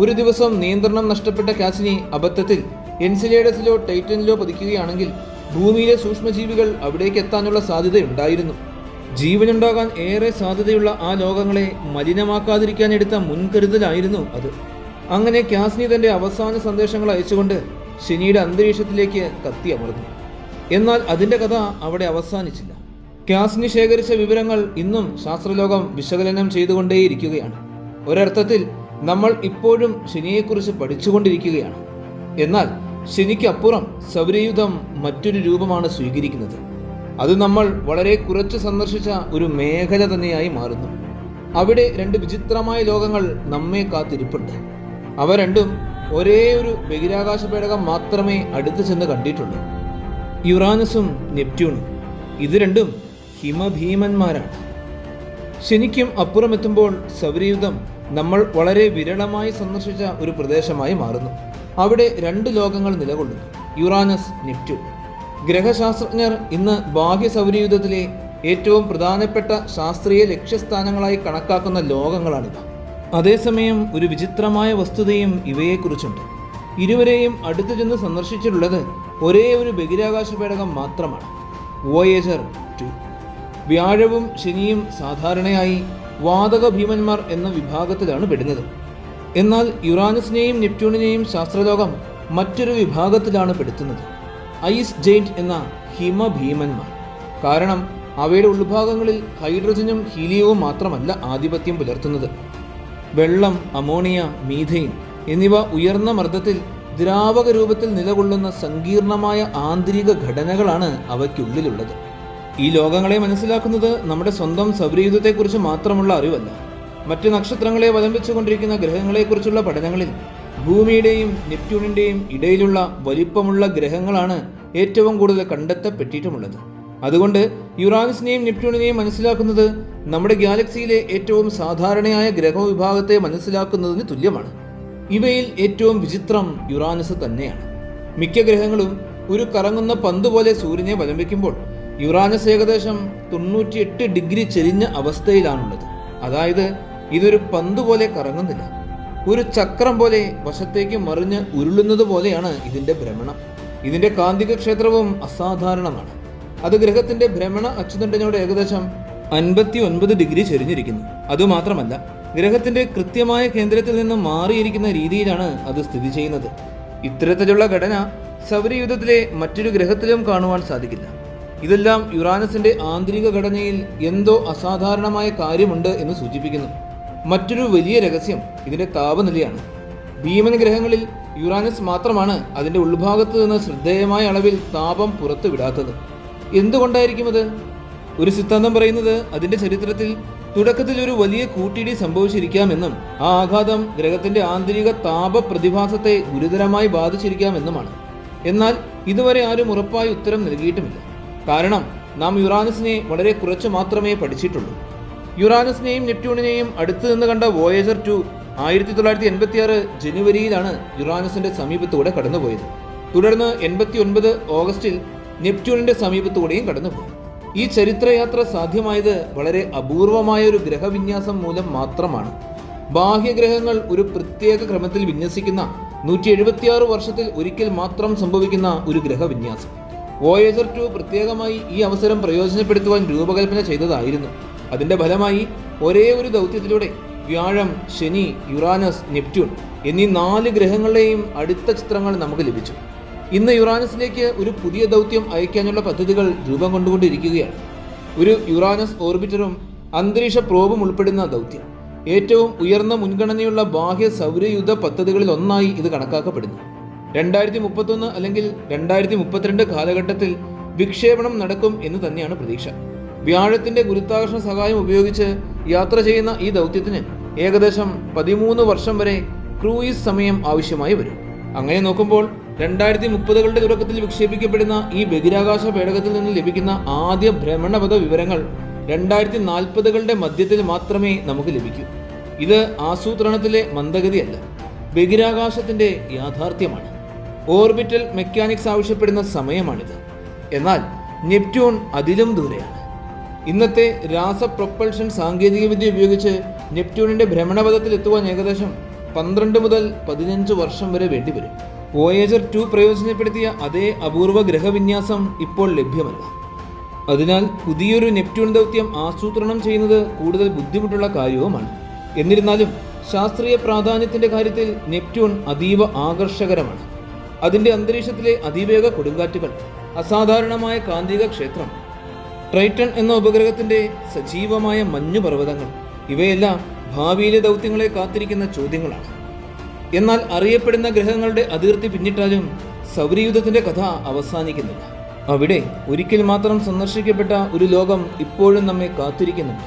ഒരു ദിവസം നിയന്ത്രണം നഷ്ടപ്പെട്ട കാസിനി അബദ്ധത്തിൽ എൻസിലേഡസിലോ ടൈറ്റനിലോ പതിക്കുകയാണെങ്കിൽ ഭൂമിയിലെ സൂക്ഷ്മജീവികൾ അവിടേക്ക് എത്താനുള്ള സാധ്യതയുണ്ടായിരുന്നു. ജീവനുണ്ടാകാൻ ഏറെ സാധ്യതയുള്ള ആ ലോകങ്ങളെ മലിനമാക്കാതിരിക്കാൻ എടുത്ത മുൻകരുതലായിരുന്നു അത്. അങ്ങനെ കാസിനി തന്റെ അവസാന സന്ദേശങ്ങൾ അയച്ചുകൊണ്ട് ശനിയുടെ അന്തരീക്ഷത്തിലേക്ക് കത്തിയമർന്നു. എന്നാൽ അതിന്റെ കഥ അവിടെ അവസാനിച്ചില്ല. കാസിനി ശേഖരിച്ച വിവരങ്ങൾ ഇന്നും ശാസ്ത്രലോകം വിശകലനം ചെയ്തുകൊണ്ടേയിരിക്കുകയാണ്. ഒരർത്ഥത്തിൽ നമ്മൾ ഇപ്പോഴും ശനിയെക്കുറിച്ച് പഠിച്ചുകൊണ്ടിരിക്കുകയാണ്. എന്നാൽ ശനിക്കപ്പുറം സൗരയൂഥം മറ്റൊരു രൂപമാണ് സ്വീകരിക്കുന്നത്. അത് നമ്മൾ വളരെ കുറച്ച് സന്ദർശിച്ച ഒരു മേഖല തന്നെയായി മാറുന്നു. അവിടെ 2 വിചിത്രമായ ലോകങ്ങൾ നമ്മെ കാത്തിരിപ്പുണ്ട്. അവ രണ്ടും ഒരേ ഒരു ബഹിരാകാശ പേടകം മാത്രമേ അടുത്ത് ചെന്ന് കണ്ടിട്ടുള്ളൂ: യുറാനസും നെപ്റ്റ്യൂണും. ഇത് രണ്ടും ഹിമഭീമന്മാരാണ്. ശനിക്കും അപ്പുറമെത്തുമ്പോൾ സൗരയൂഥം നമ്മൾ വളരെ വിരളമായി സന്ദർശിച്ച ഒരു പ്രദേശമായി മാറുന്നു. അവിടെ 2 ലോകങ്ങൾ നിലകൊള്ളുന്നു: യുറാനസ്, നെപ്റ്റ്യൂൺ. ഗ്രഹശാസ്ത്രജ്ഞർ ഇന്ന് ബാഹ്യ സൗരയൂഥത്തിലെ ഏറ്റവും പ്രധാനപ്പെട്ട ശാസ്ത്രീയ ലക്ഷ്യസ്ഥാനങ്ങളായി കണക്കാക്കുന്ന ലോകങ്ങളാണിവ. അതേസമയം ഒരു വിചിത്രമായ വസ്തുതയും ഇവയെക്കുറിച്ചുണ്ട്. ഇരുവരെയും അടുത്തു ചെന്ന് സന്ദർശിച്ചിട്ടുള്ളത് ഒരേ ഒരു ബഹിരാകാശ പേടകം മാത്രമാണ്: വോയേജർ 2. വ്യാഴവും ശനിയും സാധാരണയായി വാതക ഭീമന്മാർ എന്ന വിഭാഗത്തിലാണ് പെടുന്നത്. എന്നാൽ യുറാനസിനെയും നെപ്റ്റ്യൂണിനെയും ശാസ്ത്രലോകം മറ്റൊരു വിഭാഗത്തിലാണ് പെടുത്തുന്നത്: ഐസ് ജെയിന്റ് എന്ന ഹിമഭീമന്മാർ. കാരണം അവയുടെ ഉൾഭാഗങ്ങളിൽ ഹൈഡ്രജനും ഹീലിയവും മാത്രമല്ല ആധിപത്യം പുലർത്തുന്നത്. വെള്ളം, അമോണിയ, മീഥെയിൻ എന്നിവ ഉയർന്ന മർദ്ദത്തിൽ ദ്രാവക രൂപത്തിൽ നിലകൊള്ളുന്ന സങ്കീർണമായ ആന്തരിക ഘടനകളാണ് അവയ്ക്കുള്ളിലുള്ളത്. ഈ ലോകങ്ങളെ മനസ്സിലാക്കുന്നത് നമ്മുടെ സ്വന്തം സൗരയൂഥത്തെക്കുറിച്ച് മാത്രമുള്ള അറിവല്ല. മറ്റ് നക്ഷത്രങ്ങളെ അവലംബിച്ചുകൊണ്ടിരിക്കുന്ന ഗ്രഹങ്ങളെക്കുറിച്ചുള്ള പഠനങ്ങളിൽ ഭൂമിയുടെയും നെപ്റ്റ്യൂണിൻ്റെയും ഇടയിലുള്ള വലിപ്പമുള്ള ഗ്രഹങ്ങളാണ് ഏറ്റവും കൂടുതൽ കണ്ടെത്തപ്പെട്ടിട്ടുമുള്ളത്. അതുകൊണ്ട് യുറാനസിനെയും നെപ്റ്റ്യൂണിനെയും മനസ്സിലാക്കുന്നത് നമ്മുടെ ഗാലക്സിയിലെ ഏറ്റവും സാധാരണയായ ഗ്രഹവിഭാഗത്തെ മനസ്സിലാക്കുന്നതിന് തുല്യമാണ്. ഇവയിൽ ഏറ്റവും വിചിത്രം യുറാനസ് തന്നെയാണ്. മിക്ക ഗ്രഹങ്ങളും ഒരു കറങ്ങുന്ന പന്ത് പോലെ സൂര്യനെ അവലംബിക്കുമ്പോൾ യുറാനസ് ഏകദേശം 98 ഡിഗ്രി ചെരിഞ്ഞ അവസ്ഥയിലാണുള്ളത്. അതായത് ഇതൊരു പന്ത് പോലെ കറങ്ങുന്നില്ല, ഒരു ചക്രം പോലെ വശത്തേക്ക് മറിഞ്ഞ് ഉരുളുന്നത് പോലെയാണ് ഇതിന്റെ ഭ്രമണം. ഇതിന്റെ കാന്തിക ക്ഷേത്രവും അസാധാരണമാണ്. അത് ഗ്രഹത്തിന്റെ ഭ്രമണ അച്ചുതണ്ടിനോട് ഏകദേശം 59 ഡിഗ്രി ചെരിഞ്ഞിരിക്കുന്നു. അതുമാത്രമല്ല, ഗ്രഹത്തിന്റെ കൃത്യമായ കേന്ദ്രത്തിൽ നിന്ന് മാറിയിരിക്കുന്ന രീതിയിലാണ് അത് സ്ഥിതി ചെയ്യുന്നത്. ഇത്തരത്തിലുള്ള ഘടന സൗരയൂഥത്തിലെ മറ്റൊരു ഗ്രഹത്തിലും കാണുവാൻ സാധിക്കില്ല. ഇതെല്ലാം യുറാനസിന്റെ ആന്തരിക ഘടനയിൽ എന്തോ അസാധാരണമായ കാര്യമുണ്ട് എന്ന് സൂചിപ്പിക്കുന്നു. മറ്റൊരു വലിയ രഹസ്യം ഇതിന്റെ താപനിലയാണ്. ഭീമൻ ഗ്രഹങ്ങളിൽ യുറാനസ് മാത്രമാണ് അതിന്റെ ഉൾഭാഗത്ത് നിന്ന് ശ്രദ്ധേയമായ അളവിൽ താപം പുറത്തുവിടാത്തത്. എന്തുകൊണ്ടായിരിക്കും അത്? ഒരു സിദ്ധാന്തം പറയുന്നത് അതിന്റെ ചരിത്രത്തിൽ തുടക്കത്തിൽ ഒരു വലിയ കൂട്ടിയിടി സംഭവിച്ചിരിക്കാമെന്നും ആ ആഘാതം ഗ്രഹത്തിന്റെ ആന്തരിക താപ പ്രതിഭാസത്തെ ഗുരുതരമായി ബാധിച്ചിരിക്കാമെന്നുമാണ്. എന്നാൽ ഇതുവരെ ആരും ഉറപ്പായ ഉത്തരം നൽകിയിട്ടുമില്ല. കാരണം നാം യുറാനസിനെ വളരെ കുറച്ച് മാത്രമേ പഠിച്ചിട്ടുള്ളൂ. യുറാനസിനെയും നെപ്റ്റ്യൂണിനെയും അടുത്തു നിന്ന് കണ്ട വോയേജർ 2 1986 ജനുവരിയിലാണ് യുറാനസിന്റെ സമീപത്തൂടെ കടന്നുപോയത്. തുടർന്ന് 89 ഓഗസ്റ്റിൽ നെപ്റ്റ്യൂണിന്റെ സമീപത്തൂടെയും കടന്നുപോയി. ഈ ചരിത്രയാത്ര സാധ്യമായത് വളരെ അപൂർവമായ ഒരു ഗ്രഹവിന്യാസം മൂലം മാത്രമാണ്. ബാഹ്യഗ്രഹങ്ങൾ ഒരു പ്രത്യേക ക്രമത്തിൽ വിന്യസിക്കുന്ന 176 വർഷത്തിൽ ഒരിക്കൽ മാത്രം സംഭവിക്കുന്ന ഒരു ഗ്രഹവിന്യാസം. വോയേജർ 2 പ്രത്യേകമായി ഈ അവസരം പ്രയോജനപ്പെടുത്തുവാൻ രൂപകൽപ്പന ചെയ്തതായിരുന്നു. അതിന്റെ ഫലമായി ഒരേ ഒരു ദൗത്യത്തിലൂടെ വ്യാഴം, ശനി, യുറാനസ്, നെപ്റ്റ്യൂൺ എന്നീ 4 ഗ്രഹങ്ങളുടെയും അടുത്ത ചിത്രങ്ങൾ നമുക്ക് ലഭിച്ചു. ഇന്ന് യുറാനസിലേക്ക് ഒരു പുതിയ ദൗത്യം അയക്കാനുള്ള പദ്ധതികൾ രൂപം കൊണ്ടുകൊണ്ടിരിക്കുകയാണ്. ഒരു യുറാനസ് ഓർബിറ്ററും അന്തരീക്ഷ പ്രോബും ഉൾപ്പെടുന്ന ദൗത്യം. ഏറ്റവും ഉയർന്ന മുൻഗണനയുള്ള ബാഹ്യ സൗരയുദ്ധ പദ്ധതികളിൽ ഒന്നായി ഇത് കണക്കാക്കപ്പെടുന്നു. 2031 അല്ലെങ്കിൽ 2032 കാലഘട്ടത്തിൽ വിക്ഷേപണം നടക്കും എന്ന് തന്നെയാണ് പ്രതീക്ഷ. വ്യാഴത്തിന്റെ ഗുരുത്വാകർഷണ സഹായം ഉപയോഗിച്ച് യാത്ര ചെയ്യുന്ന ഈ ദൗത്യത്തിന് ഏകദേശം 13 വർഷം വരെ ക്രൂയിസ് സമയം ആവശ്യമായി വരും. അങ്ങനെ നോക്കുമ്പോൾ 2030കളുടെ തുടക്കത്തിൽ വിക്ഷേപിക്കപ്പെടുന്ന ഈ ബഹിരാകാശ പേടകത്തിൽ നിന്ന് ലഭിക്കുന്ന ആദ്യ ഭ്രമണപഥ വിവരങ്ങൾ 2040കളുടെ മധ്യത്തിൽ മാത്രമേ നമുക്ക് ലഭിക്കൂ. ഇത് ആസൂത്രണത്തിലെ മന്ദഗതിയല്ല, ബഹിരാകാശത്തിന്റെ യാഥാർത്ഥ്യമാണ്. ഓർബിറ്റൽ മെക്കാനിക്സ് ആവശ്യപ്പെടുന്ന സമയമാണിത്. എന്നാൽ നെപ്റ്റ്യൂൺ അതിലും ദൂരെയാണ്. ഇന്നത്തെ രാസ പ്രൊപ്പൽഷൻ സാങ്കേതികവിദ്യ ഉപയോഗിച്ച് നെപ്റ്റ്യൂണിന്റെ ഭ്രമണപഥത്തിൽ എത്തുവാൻ ഏകദേശം 12 മുതൽ 15 വർഷം വരെ വേണ്ടിവരും. വോയേജർ 2 പ്രയോജനപ്പെടുത്തിയ അതേ അപൂർവ ഗ്രഹവിന്യാസം ഇപ്പോൾ ലഭ്യമല്ല. അതിനാൽ പുതിയൊരു നെപ്റ്റ്യൂൺ ദൗത്യം ആസൂത്രണം ചെയ്യുന്നത് കൂടുതൽ ബുദ്ധിമുട്ടുള്ള കാര്യവുമാണ്. എന്നിരുന്നാലും ശാസ്ത്രീയ പ്രാധാന്യത്തിന്റെ കാര്യത്തിൽ നെപ്റ്റ്യൂൺ അതീവ ആകർഷകരമാണ്. അതിന്റെ അന്തരീക്ഷത്തിലെ അതിവേഗ കൊടുങ്കാറ്റുകൾ, അസാധാരണമായ കാന്തിക ക്ഷേത്രം, ട്രൈറ്റൺ എന്ന ഉപഗ്രഹത്തിന്റെ സജീവമായ മഞ്ഞുപർവ്വതങ്ങൾ ഇവയെല്ലാം ഭാവിയിലെ ദൗത്യങ്ങളെ കാത്തിരിക്കുന്ന ചോദ്യങ്ങളാണ്. എന്നാൽ അറിയപ്പെടുന്ന ഗ്രഹങ്ങളുടെ അതിർത്തി പിന്നിട്ടാലും സൗരയൂഥത്തിന്റെ കഥ അവസാനിക്കുന്നില്ല. അവിടെ ഒരിക്കൽ മാത്രം സന്ദർശിക്കപ്പെട്ട ഒരു ലോകം ഇപ്പോഴും നമ്മെ കാത്തിരിക്കുന്നുണ്ട്.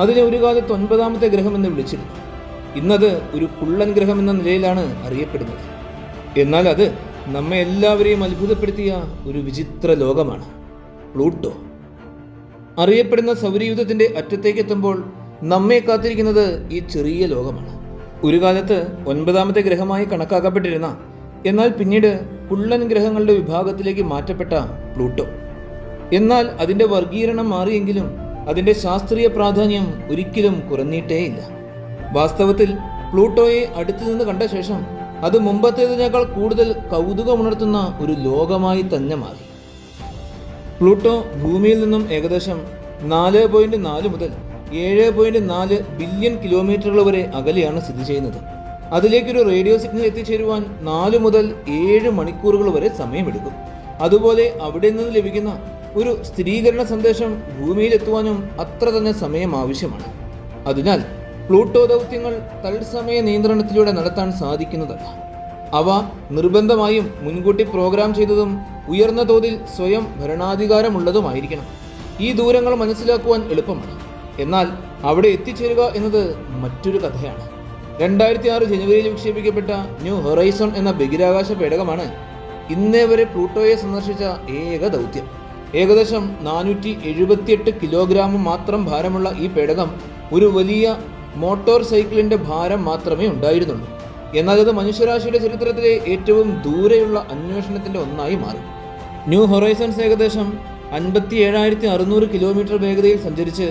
അതിനെ ഒരു കാലത്ത് 9ാമത്തെ ഗ്രഹം എന്ന് വിളിച്ചിരുന്നു. ഇന്നത് ഒരു കുള്ളൻ ഗ്രഹം എന്ന നിലയിലാണ് അറിയപ്പെടുന്നത്. എന്നാൽ അത് നമ്മെ എല്ലാവരെയും അത്ഭുതപ്പെടുത്തിയ ഒരു വിചിത്ര ലോകമാണ് പ്ലൂട്ടോ. അറിയപ്പെടുന്ന സൗരയൂഥത്തിന്റെ അറ്റത്തേക്ക് എത്തുമ്പോൾ നമ്മെ കാത്തിരിക്കുന്നത് ഈ ചെറിയ ലോകമാണ്. ഒരു കാലത്ത് 9ാമത്തെ ഗ്രഹമായി കണക്കാക്കപ്പെട്ടിരുന്ന, എന്നാൽ പിന്നീട് കുള്ളൻ ഗ്രഹങ്ങളുടെ വിഭാഗത്തിലേക്ക് മാറ്റപ്പെട്ട പ്ലൂട്ടോ. എന്നാൽ അതിന്റെ വർഗീകരണം മാറിയെങ്കിലും അതിന്റെ ശാസ്ത്രീയ പ്രാധാന്യം ഒരിക്കലും കുറഞ്ഞിട്ടേയില്ല. വാസ്തവത്തിൽ പ്ലൂട്ടോയെ അടുത്തു നിന്ന് കണ്ട ശേഷം അത് മുമ്പത്തേതിനേക്കാൾ കൂടുതൽ കൗതുകമുണർത്തുന്ന ഒരു ലോകമായി തന്നെ മാറി. പ്ലൂട്ടോ ഭൂമിയിൽ നിന്നും ഏകദേശം 4.4 മുതൽ 7.4 ബില്യൺ കിലോമീറ്ററുകൾ വരെ അകലെയാണ് സ്ഥിതി ചെയ്യുന്നത്. അതിലേക്കൊരു റേഡിയോ സിഗ്നൽ എത്തിച്ചേരുവാൻ 4 മുതൽ 7 മണിക്കൂറുകൾ വരെ സമയമെടുക്കും. അതുപോലെ അവിടെ നിന്ന് ലഭിക്കുന്ന ഒരു സ്ഥിരീകരണ സന്ദേശം ഭൂമിയിലെത്തുവാനും അത്ര തന്നെ സമയം ആവശ്യമാണ്. അതിനാൽ പ്ലൂട്ടോ ദൗത്യങ്ങൾ തത്സമയ നിയന്ത്രണത്തിലൂടെ നടത്താൻ സാധിക്കുന്നതല്ല. അവ നിർബന്ധമായും മുൻകൂട്ടി പ്രോഗ്രാം ചെയ്തതും ഉയർന്ന തോതിൽ സ്വയം ഭരണാധികാരമുള്ളതുമായിരിക്കണം. ഈ ദൂരങ്ങൾ മനസ്സിലാക്കുവാൻ എളുപ്പമാണ്. എന്നാൽ അവിടെ എത്തിച്ചേരുക എന്നത് മറ്റൊരു കഥയാണ്. 2006 ജനുവരിയിൽ വിക്ഷേപിക്കപ്പെട്ട ന്യൂ ഹൊറൈസൺ എന്ന ബഹിരാകാശ പേടകമാണ് ഇന്നേ വരെ പ്ലൂട്ടോയെ സന്ദർശിച്ച ഏക ദൗത്യം. ഏകദേശം 478 കിലോഗ്രാം മാത്രം ഭാരമുള്ള ഈ പേടകം ഒരു വലിയ മോട്ടോർ സൈക്കിളിന്റെ ഭാരം മാത്രമേ ഉണ്ടായിരുന്നുള്ളൂ. എന്നാൽ അത് മനുഷ്യരാശിയുടെ ചരിത്രത്തിലെ ഏറ്റവും ദൂരെയുള്ള അന്വേഷണത്തിന്റെ ഒന്നായി മാറി. ന്യൂ ഹൊറൈസൺസ് ഏകദേശം 57,600 കിലോമീറ്റർ വേഗതയിൽ സഞ്ചരിച്ച്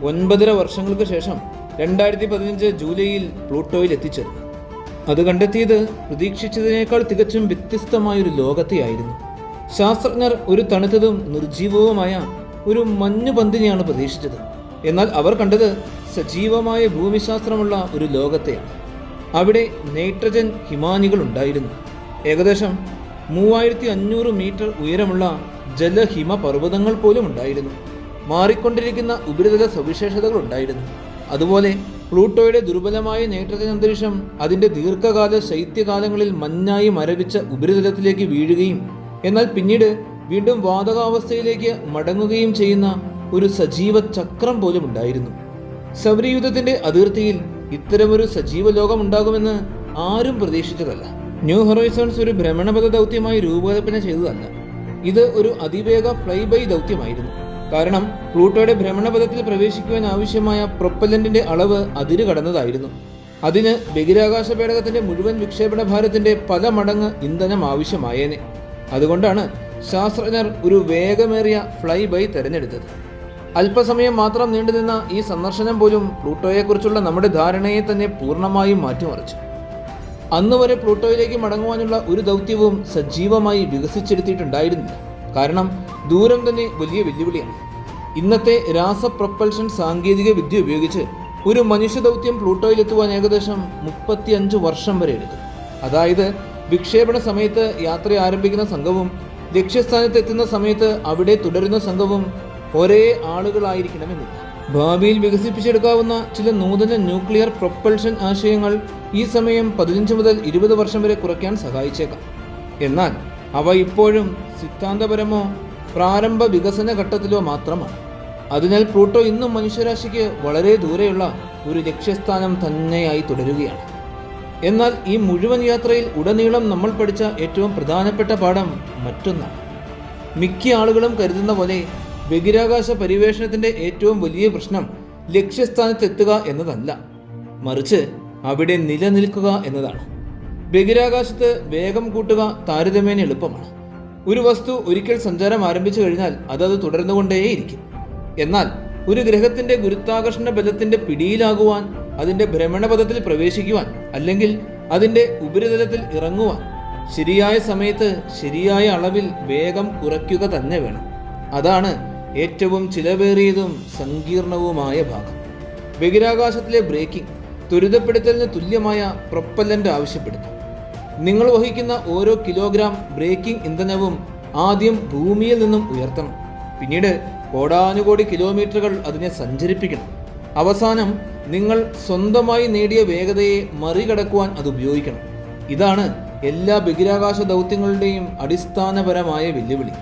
9.5 വർഷങ്ങൾക്ക് ശേഷം 2015 ജൂലൈയിൽ പ്ലൂട്ടോയിൽ എത്തിച്ചേർന്നു. അത് കണ്ടെത്തിയത് പ്രതീക്ഷിച്ചതിനേക്കാൾ തികച്ചും വ്യത്യസ്തമായൊരു ലോകത്തെയായിരുന്നു. ശാസ്ത്രജ്ഞർ ഒരു തണുത്തതും നിർജീവവുമായ ഒരു മഞ്ഞുപന്തിനെയാണ് പ്രതീക്ഷിച്ചത്. എന്നാൽ അവർ കണ്ടത് സജീവമായ ഭൂമിശാസ്ത്രമുള്ള ഒരു ലോകത്തെയാണ്. അവിടെ നൈട്രജൻ ഹിമാനികൾ ഉണ്ടായിരുന്നു. ഏകദേശം 3500 മീറ്റർ ഉയരമുള്ള ജലഹിമ പർവ്വതങ്ങൾ പോലും ഉണ്ടായിരുന്നു. മാറിക്കൊണ്ടിരിക്കുന്ന ഉപരിതല സവിശേഷതകൾ ഉണ്ടായിരുന്നു. അതുപോലെ പ്ലൂട്ടോയുടെ ദുർബലമായ നൈട്രജൻ അന്തരീക്ഷം അതിൻ്റെ ദീർഘകാല ശൈത്യകാലങ്ങളിൽ മഞ്ഞായി മരവിച്ച ഉപരിതലത്തിലേക്ക് വീഴുകയും എന്നാൽ പിന്നീട് വീണ്ടും വാതകാവസ്ഥയിലേക്ക് മടങ്ങുകയും ചെയ്യുന്ന ഒരു സജീവ ചക്രം പോലും ഉണ്ടായിരുന്നു. സൗരയൂഥത്തിന്റെ അതിർത്തിയിൽ ഇത്തരമൊരു സജീവ ലോകം ഉണ്ടാകുമെന്ന് ആരും പ്രതീക്ഷിച്ചതല്ല. ന്യൂ ഹൊറൈസൺസ് ഒരു ഭ്രമണപഥ ദൗത്യമായി രൂപകൽപ്പന ചെയ്തതല്ല. ഇത് ഒരു അതിവേഗ ഫ്ലൈ ബൈ ദൗത്യമായിരുന്നു. കാരണം പ്ലൂട്ടോയുടെ ഭ്രമണപഥത്തിൽ പ്രവേശിക്കുവാൻ ആവശ്യമായ പ്രൊപ്പല്ലന്റിന്റെ അളവ് അതിര് കടന്നതായിരുന്നു. അതിന് ബഹിരാകാശ പേടകത്തിന്റെ മുഴുവൻ വിക്ഷേപണ ഭാരത്തിന്റെ പല മടങ്ങ് ഇന്ധനം ആവശ്യമായേനെ. അതുകൊണ്ടാണ് ശാസ്ത്രജ്ഞർ ഒരു വേഗമേറിയ ഫ്ലൈ ബൈ തിരഞ്ഞെടുത്തത്. അല്പസമയം മാത്രം നീണ്ടുനിന്ന ഈ സന്ദർശനം പോലും പ്ലൂട്ടോയെക്കുറിച്ചുള്ള നമ്മുടെ ധാരണയെ തന്നെ പൂർണ്ണമായും മാറ്റിമറിച്ചു. അന്നുവരെ പ്ലൂട്ടോയിലേക്ക് മടങ്ങുവാനുള്ള ഒരു ദൗത്യവും സജീവമായി വികസിച്ചെടുത്തിട്ടുണ്ടായിരുന്നില്ല. കാരണം ദൂരം തന്നെ വലിയ വെല്ലുവിളിയാണ്. ഇന്നത്തെ രാസപ്രൊപ്പൽഷൻ സാങ്കേതിക വിദ്യ ഉപയോഗിച്ച് ഒരു മനുഷ്യദൗത്യം പ്ലൂട്ടോയിലെത്തുവാൻ ഏകദേശം 35 വർഷം വരെ എടുക്കും. അതായത് വിക്ഷേപണ സമയത്ത് യാത്ര ആരംഭിക്കുന്ന സംഘവും ലക്ഷ്യസ്ഥാനത്ത് എത്തുന്ന സമയത്ത് അവിടെ തുടരുന്ന സംഘവും ഒരേ ആളുകളായിരിക്കണമെന്നില്ല. ഭാവിയിൽ വികസിപ്പിച്ചെടുക്കാവുന്ന ചില നൂതന ന്യൂക്ലിയർ പ്രൊപ്പൽഷൻ ആശയങ്ങൾ ഈ സമയം 15 മുതൽ 20 വർഷം വരെ കുറയ്ക്കാൻ സഹായിച്ചേക്കാം. എന്നാൽ അവ ഇപ്പോഴും സിദ്ധാന്തപരമോ പ്രാരംഭ വികസന ഘട്ടത്തിലോ മാത്രമാണ്. അതിനാൽ പ്ലൂട്ടോ ഇന്നും മനുഷ്യരാശിക്ക് വളരെ ദൂരെയുള്ള ഒരു ലക്ഷ്യസ്ഥാനം തന്നെയായി തുടരുകയാണ്. എന്നാൽ ഈ മുഴുവൻ യാത്രയിൽ ഉടനീളം നമ്മൾ പഠിച്ച ഏറ്റവും പ്രധാനപ്പെട്ട പാഠം മറ്റൊന്നാണ്. മിക്ക ആളുകളും കരുതുന്ന പോലെ ബഹിരാകാശ പരിവേഷണത്തിൻ്റെ ഏറ്റവും വലിയ പ്രശ്നം ലക്ഷ്യസ്ഥാനത്തെത്തുക എന്നതല്ല, മറിച്ച് അവിടെ നിലനിൽക്കുക എന്നതാണ്. ബഹിരാകാശത്ത് വേഗം കൂട്ടുക താരതമ്യേന എളുപ്പമാണ്. ഒരു വസ്തു ഒരിക്കൽ സഞ്ചാരം ആരംഭിച്ചു കഴിഞ്ഞാൽ അത് തുടർന്നുകൊണ്ടേയിരിക്കും. എന്നാൽ ഒരു ഗ്രഹത്തിന്റെ ഗുരുത്വാകർഷണ ബലത്തിന്റെ പിടിയിലാകുവാൻ, അതിന്റെ ഭ്രമണപഥത്തിൽ പ്രവേശിക്കുവാൻ, അല്ലെങ്കിൽ അതിന്റെ ഉപരിതലത്തിൽ ഇറങ്ങുവാൻ ശരിയായ സമയത്ത് ശരിയായ അളവിൽ വേഗം കുറയ്ക്കുക തന്നെ വേണം. അതാണ് ഏറ്റവും ചിലവേറിയതും സങ്കീർണവുമായ ഭാഗം. ബഹിരാകാശത്തിലെ ബ്രേക്കിംഗ് ത്വരിതപ്പെടുത്തലിന് തുല്യമായ പ്രൊപ്പല്ലന്റ് ആവശ്യപ്പെടുന്നു. നിങ്ങൾ വഹിക്കുന്ന ഓരോ കിലോഗ്രാം ബ്രേക്കിംഗ് ഇന്ധനവും ആദ്യം ഭൂമിയിൽ നിന്നും ഉയർത്തണം. പിന്നീട് കോടാനുകോടി കിലോമീറ്ററുകൾ അതിനെ സഞ്ചരിപ്പിക്കണം. അവസാനം നിങ്ങൾ സ്വന്തമായി നേടിയ വേഗതയെ മറികടക്കുവാൻ അത് ഉപയോഗിക്കണം. ഇതാണ് എല്ലാ ബഹിരാകാശ ദൗത്യങ്ങളുടെയും അടിസ്ഥാനപരമായ വെല്ലുവിളി.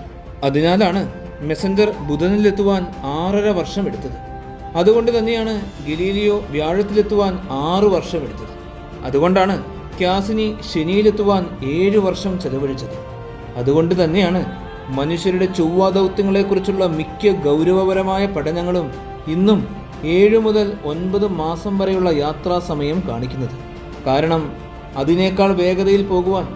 അതിനാലാണ് മെസഞ്ചർ ബുധനിലെത്തുവാൻ 6.5 വർഷം എടുത്തത്. അതുകൊണ്ട് തന്നെയാണ് ഗലീലിയോ വ്യാഴത്തിലെത്തുവാൻ 6 വർഷം എടുത്തത്. അതുകൊണ്ടാണ് ക്യാസിനി ശനിയിലെത്തുവാൻ 7 വർഷം ചെലവഴിച്ചത്. അതുകൊണ്ട് തന്നെയാണ് മനുഷ്യരുടെ ചൊവ്വ ദൗത്യങ്ങളെക്കുറിച്ചുള്ള മിക്ക ഗൗരവപരമായ പഠനങ്ങളും ഇന്നും 7 മുതൽ 9 മാസം വരെയുള്ള യാത്രാ സമയം കാണിക്കുന്നത്. കാരണം അതിനേക്കാൾ വേഗതയിൽ പോകുവാൻ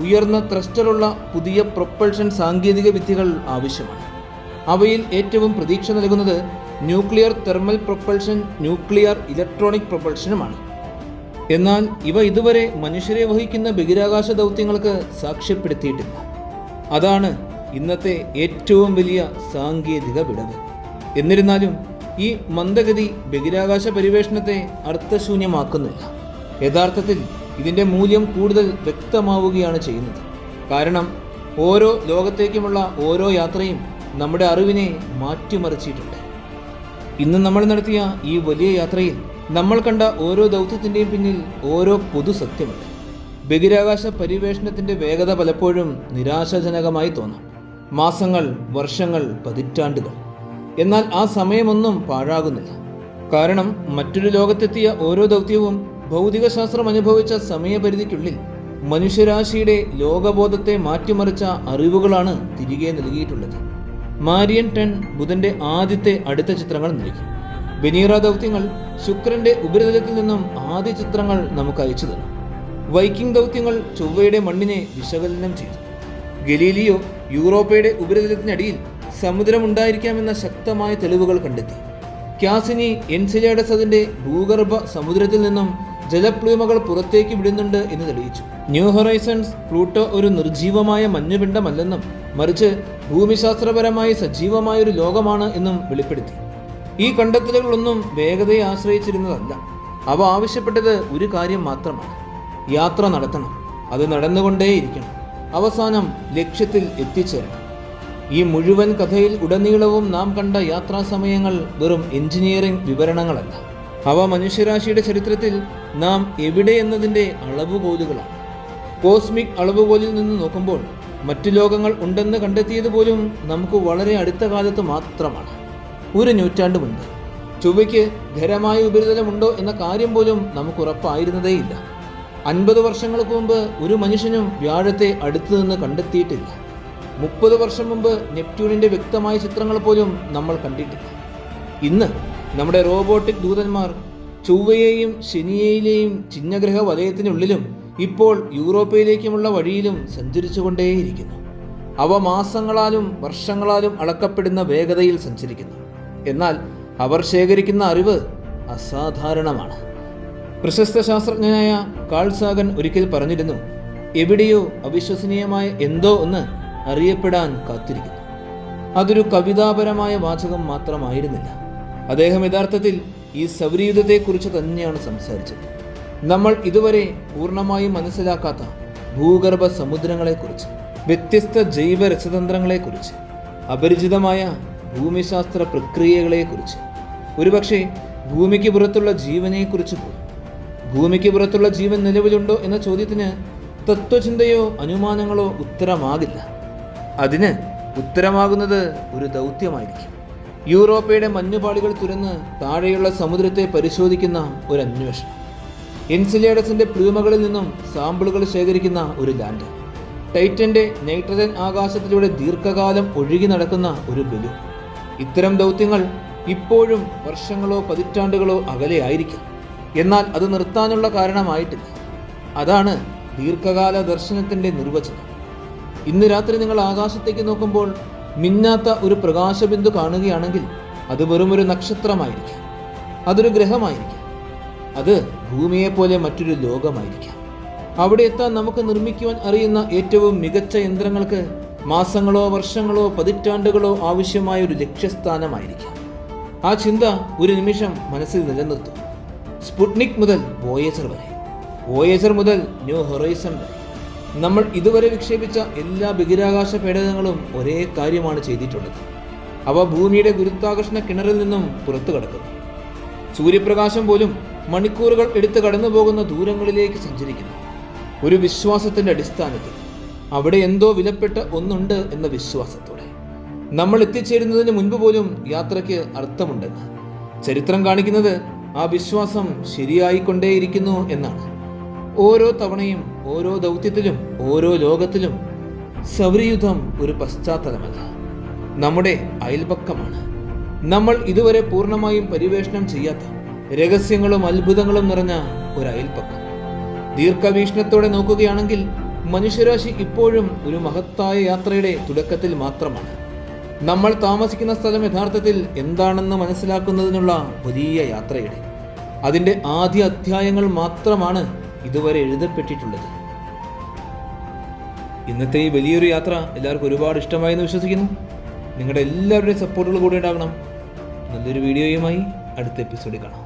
ഉയർന്ന ത്രസ്റ്ററുള്ള പുതിയ പ്രൊപ്പൽഷൻ സാങ്കേതിക വിദ്യകൾ ആവശ്യമാണ്. അവയിൽ ഏറ്റവും പ്രതീക്ഷ നൽകുന്നത് nuclear thermal propulsion, nuclear electronic പ്രൊപ്പൽഷനുമാണ്. എന്നാൽ ഇവ ഇതുവരെ മനുഷ്യരെ വഹിക്കുന്ന ബഹിരാകാശ ദൗത്യങ്ങൾക്ക് സാക്ഷ്യപ്പെടുത്തിയിട്ടില്ല. അതാണ് ഇന്നത്തെ ഏറ്റവും വലിയ സാങ്കേതിക വിടവ്. എന്നിരുന്നാലും ഈ മന്ദഗതി ബഹിരാകാശ പരിവേഷണത്തെ അർത്ഥശൂന്യമാക്കുന്നില്ല. യഥാർത്ഥത്തിൽ ഇതിൻ്റെ മൂല്യം കൂടുതൽ വ്യക്തമാവുകയാണ് ചെയ്യുന്നത്. കാരണം ഓരോ ലോകത്തേക്കുമുള്ള ഓരോ യാത്രയും നമ്മുടെ അറിവിനെ മാറ്റിമറിച്ചിട്ടുണ്ട്. ഇന്ന് നമ്മൾ നടത്തിയ ഈ വലിയ യാത്രയിൽ നമ്മൾ കണ്ട ഓരോ ദൗത്യത്തിൻ്റെയും പിന്നിൽ ഓരോ പൊതു സത്യമുണ്ട്. ബഹിരാകാശ പരിവേഷണത്തിൻ്റെ വേഗത പലപ്പോഴും നിരാശാജനകമായി തോന്നാം. മാസങ്ങൾ, വർഷങ്ങൾ, പതിറ്റാണ്ടുകൾ. എന്നാൽ ആ സമയമൊന്നും പാഴാകുന്നില്ല. കാരണം മറ്റൊരു ലോകത്തെത്തിയ ഓരോ ദൗത്യവും ഭൗതികശാസ്ത്രം അനുഭവിച്ച സമയപരിധിക്കുള്ളിൽ മനുഷ്യരാശിയുടെ ലോകബോധത്തെ മാറ്റിമറിച്ച അറിവുകളാണ് തിരികെ നൽകിയിട്ടുള്ളത്. മാരിയൻ 10 ബുധന്റെ ആദ്യത്തെ അടുത്ത ചിത്രങ്ങൾ നൽകി. വെനീറ ദൗത്യങ്ങൾ ശുക്രന്റെ ഉപരിതലത്തിൽ നിന്നും ആദ്യ ചിത്രങ്ങൾ നമുക്ക് അയച്ചു തന്നു. വൈക്കിംഗ് ദൗത്യങ്ങൾ ചൊവ്വയുടെ മണ്ണിനെ വിശകലനം ചെയ്തു. ഗലീലിയോ യൂറോപ്പയുടെ ഉപരിതലത്തിനടിയിൽ സമുദ്രമുണ്ടായിരിക്കാമെന്ന ശക്തമായ തെളിവുകൾ കണ്ടെത്തി. ക്യാസിനി എൻസിലാഡസ് ഭൂഗർഭ സമുദ്രത്തിൽ നിന്നും ജലപ്ലൂമകൾ പുറത്തേക്ക് വിടുന്നുണ്ട് എന്ന് തെളിയിച്ചു. ന്യൂ ഹൊറൈസൺസ് പ്ലൂട്ടോ ഒരു നിർജീവമായ മഞ്ഞുപിണ്ഡമല്ലെന്നും മറിച്ച് ഭൂമിശാസ്ത്രപരമായി സജീവമായൊരു ലോകമാണ് എന്നും വെളിപ്പെടുത്തി. ഈ കണ്ടെത്തലുകളൊന്നും വേഗതയെ ആശ്രയിച്ചിരുന്നതല്ല. അവ ആവശ്യപ്പെട്ടത് ഒരു കാര്യം മാത്രമാണ്: യാത്ര നടത്തണം. അത് നടന്നുകൊണ്ടേയിരിക്കണം. അവസാനം ലക്ഷ്യത്തിൽ എത്തിച്ചേരണം. ഈ മുഴുവൻ കഥയിൽ ഉടനീളവും നാം കണ്ട യാത്രാ സമയങ്ങൾ വെറും എഞ്ചിനീയറിംഗ് വിവരണങ്ങളല്ല. അവ മനുഷ്യരാശിയുടെ ചരിത്രത്തിൽ നാം എവിടെയെന്നതിൻ്റെ അളവുകോലുകളാണ്. കോസ്മിക് അളവുകോലിൽ നിന്ന് നോക്കുമ്പോൾ മറ്റു ലോകങ്ങൾ ഉണ്ടെന്ന് കണ്ടെത്തിയത് പോലും നമുക്ക് വളരെ അടുത്ത കാലത്ത് മാത്രമാണ്. 1 നൂറ്റാണ്ട് മുൻപ് ചൊവ്വയ്ക്ക് ഖരമായ ഉപരിതലമുണ്ടോ എന്ന കാര്യം പോലും നമുക്ക് ഉറപ്പായിരുന്നതേയില്ല. 50 വർഷങ്ങൾക്ക് മുമ്പ് ഒരു മനുഷ്യനും വ്യാഴത്തെ അടുത്തു നിന്ന് കണ്ടെത്തിയിട്ടില്ല. 30 വർഷം മുമ്പ് നെപ്റ്റ്യൂണിൻ്റെ വ്യക്തമായ ചിത്രങ്ങൾ പോലും നമ്മൾ കണ്ടിട്ടില്ല. ഇന്ന് നമ്മുടെ റോബോട്ടിക് ദൂതന്മാർ ചൊവ്വയെയും ശനിയിലെയും ചിഹ്നഗ്രഹ വലയത്തിനുള്ളിലും ഇപ്പോൾ യൂറോപ്പയിലേക്കുമുള്ള വഴിയിലും സഞ്ചരിച്ചുകൊണ്ടേയിരിക്കുന്നു. അവ മാസങ്ങളാലും വർഷങ്ങളാലും അളക്കപ്പെടുന്ന വേഗതയിൽ സഞ്ചരിക്കുന്നു. എന്നാൽ അവർ ശേഖരിക്കുന്ന അറിവ് അസാധാരണമാണ്. പ്രശസ്ത ശാസ്ത്രജ്ഞനായ കാൾ സാഗൻ ഒരിക്കൽ പറഞ്ഞിരുന്നു, എവിടെയോ അവിശ്വസനീയമായ എന്തോ ഒന്ന് അറിയപ്പെടാൻ കാത്തിരിക്കുന്നു. അതൊരു കവിതാപരമായ വാചകം മാത്രമായിരുന്നില്ല. അദ്ദേഹം യഥാർത്ഥത്തിൽ ഈ സൗരയൂഥത്തെക്കുറിച്ച് തന്നെയാണ് സംസാരിച്ചത്. നമ്മൾ ഇതുവരെ പൂർണ്ണമായും മനസ്സിലാക്കാത്ത ഭൂഗർഭ സമുദ്രങ്ങളെക്കുറിച്ച്, വ്യത്യസ്ത ജൈവ രസതന്ത്രങ്ങളെക്കുറിച്ച്, അപരിചിതമായ ഭൂമിശാസ്ത്ര പ്രക്രിയകളെക്കുറിച്ച്, ഒരുപക്ഷെ ഭൂമിക്ക് പുറത്തുള്ള ജീവനെക്കുറിച്ച് പോലും. ഭൂമിക്ക് പുറത്തുള്ള ജീവൻ നിലവിലുണ്ടോ എന്ന ചോദ്യത്തിന് തത്വചിന്തയോ അനുമാനങ്ങളോ ഉത്തരമാകില്ല. അതിന് ഉത്തരമാകുന്നത് ഒരു ദൗത്യമായിരിക്കും. യൂറോപ്പയുടെ മഞ്ഞുപാളികൾ തുരന്ന് താഴെയുള്ള സമുദ്രത്തെ പരിശോധിക്കുന്ന ഒരു അന്വേഷണം, എൻസിലേഡസിന്റെ പ്ലൂമകളിൽ നിന്നും സാമ്പിളുകൾ ശേഖരിക്കുന്ന ഒരു ലാൻഡ്, ടൈറ്റന്റെ നൈട്രജൻ ആകാശത്തിലൂടെ ദീർഘകാലം ഒഴുകി നടക്കുന്ന ഒരു ബലൂൺ. ഇത്തരം ദൗത്യങ്ങൾ ഇപ്പോഴും വർഷങ്ങളോ പതിറ്റാണ്ടുകളോ അകലെയായിരിക്കാം. എന്നാൽ അത് നിർത്താനുള്ള കാരണമായിട്ടില്ല. അതാണ് ദീർഘകാല ദർശനത്തിന്റെ നിർവചനം. ഇന്ന് രാത്രി നിങ്ങൾ ആകാശത്തേക്ക് നോക്കുമ്പോൾ മിന്നാത്ത ഒരു പ്രകാശബിന്ദു കാണുകയാണെങ്കിൽ അത് വെറുമൊരു നക്ഷത്രമായിരിക്കാം, അതൊരു ഗ്രഹമായിരിക്കാം, അത് ഭൂമിയെപ്പോലെ മറ്റൊരു ലോകമായിരിക്കാം. അവിടെ എത്താൻ നമുക്ക് നിർമ്മിക്കുവാൻ അറിയുന്ന ഏറ്റവും മികച്ച യന്ത്രങ്ങൾക്ക് മാസങ്ങളോ വർഷങ്ങളോ പതിറ്റാണ്ടുകളോ ആവശ്യമായ ഒരു ലക്ഷ്യസ്ഥാനമായിരിക്കാം. ആ ചിന്ത ഒരു നിമിഷം മനസ്സിൽ നിലനിർത്തും. സ്പുട്നിക് മുതൽ വോയേജർ വരെ, വോയേജർ മുതൽ ന്യൂ ഹൊറൈസൺ വരെ നമ്മൾ ഇതുവരെ വിക്ഷേപിച്ച എല്ലാ ബഹിരാകാശ പേടകങ്ങളും ഒരേ കാര്യമാണ് ചെയ്തിട്ടുള്ളത്. അവ ഭൂമിയുടെ ഗുരുത്വാകർഷണ കിണറിൽ നിന്നും പുറത്തു കടക്കുന്നു. സൂര്യപ്രകാശം പോലും മണിക്കൂറുകൾ എടുത്ത് കടന്നു പോകുന്ന ദൂരങ്ങളിലേക്ക് സഞ്ചരിക്കുന്നു. ഒരു വിശ്വാസത്തിന്റെ അടിസ്ഥാനത്തിൽ, അവിടെ എന്തോ വിലപ്പെട്ട ഒന്നുണ്ട് എന്ന വിശ്വാസത്തോടെ. നമ്മൾ എത്തിച്ചേരുന്നതിന് മുൻപ് പോലും യാത്രയ്ക്ക് അർത്ഥമുണ്ടെന്ന് ചരിത്രം കാണിക്കുന്നത് ആ വിശ്വാസം ശരിയായിക്കൊണ്ടേയിരിക്കുന്നു എന്നാണ്. ഓരോ തവണയും, ഓരോ ദൗത്യത്തിലും, ഓരോ ലോകത്തിലും സൗരയൂഥം ഒരു പശ്ചാത്തലമല്ല, നമ്മുടെ അയൽപക്കമാണ്. നമ്മൾ ഇതുവരെ പൂർണ്ണമായും പരിവേഷണം ചെയ്യാത്ത രഹസ്യങ്ങളും അത്ഭുതങ്ങളും നിറഞ്ഞ ഒരു അയൽപക്കം. ദീർഘവീക്ഷണത്തോടെ നോക്കുകയാണെങ്കിൽ മനുഷ്യരാശി ഇപ്പോഴും ഒരു മഹത്തായ യാത്രയുടെ തുടക്കത്തിൽ മാത്രമാണ്. നമ്മൾ താമസിക്കുന്ന സ്ഥലം യഥാർത്ഥത്തിൽ എന്താണെന്ന് മനസ്സിലാക്കുന്നതിനുള്ള വലിയ യാത്രയുടെ, അതിൻ്റെ ആദ്യ അധ്യായങ്ങൾ മാത്രമാണ് ഇതുവരെ എഴുതപ്പെട്ടിട്ടുള്ളത്. ഇന്നത്തെ ഈ വലിയൊരു യാത്ര എല്ലാവർക്കും ഒരുപാട് ഇഷ്ടമായി എന്ന് വിശ്വസിക്കുന്നു. നിങ്ങളുടെ എല്ലാവരുടെയും സപ്പോർട്ടുകൾ കൂടെ ഉണ്ടാകണം. നല്ലൊരു വീഡിയോയുമായി അടുത്ത എപ്പിസോഡിൽ കാണാം.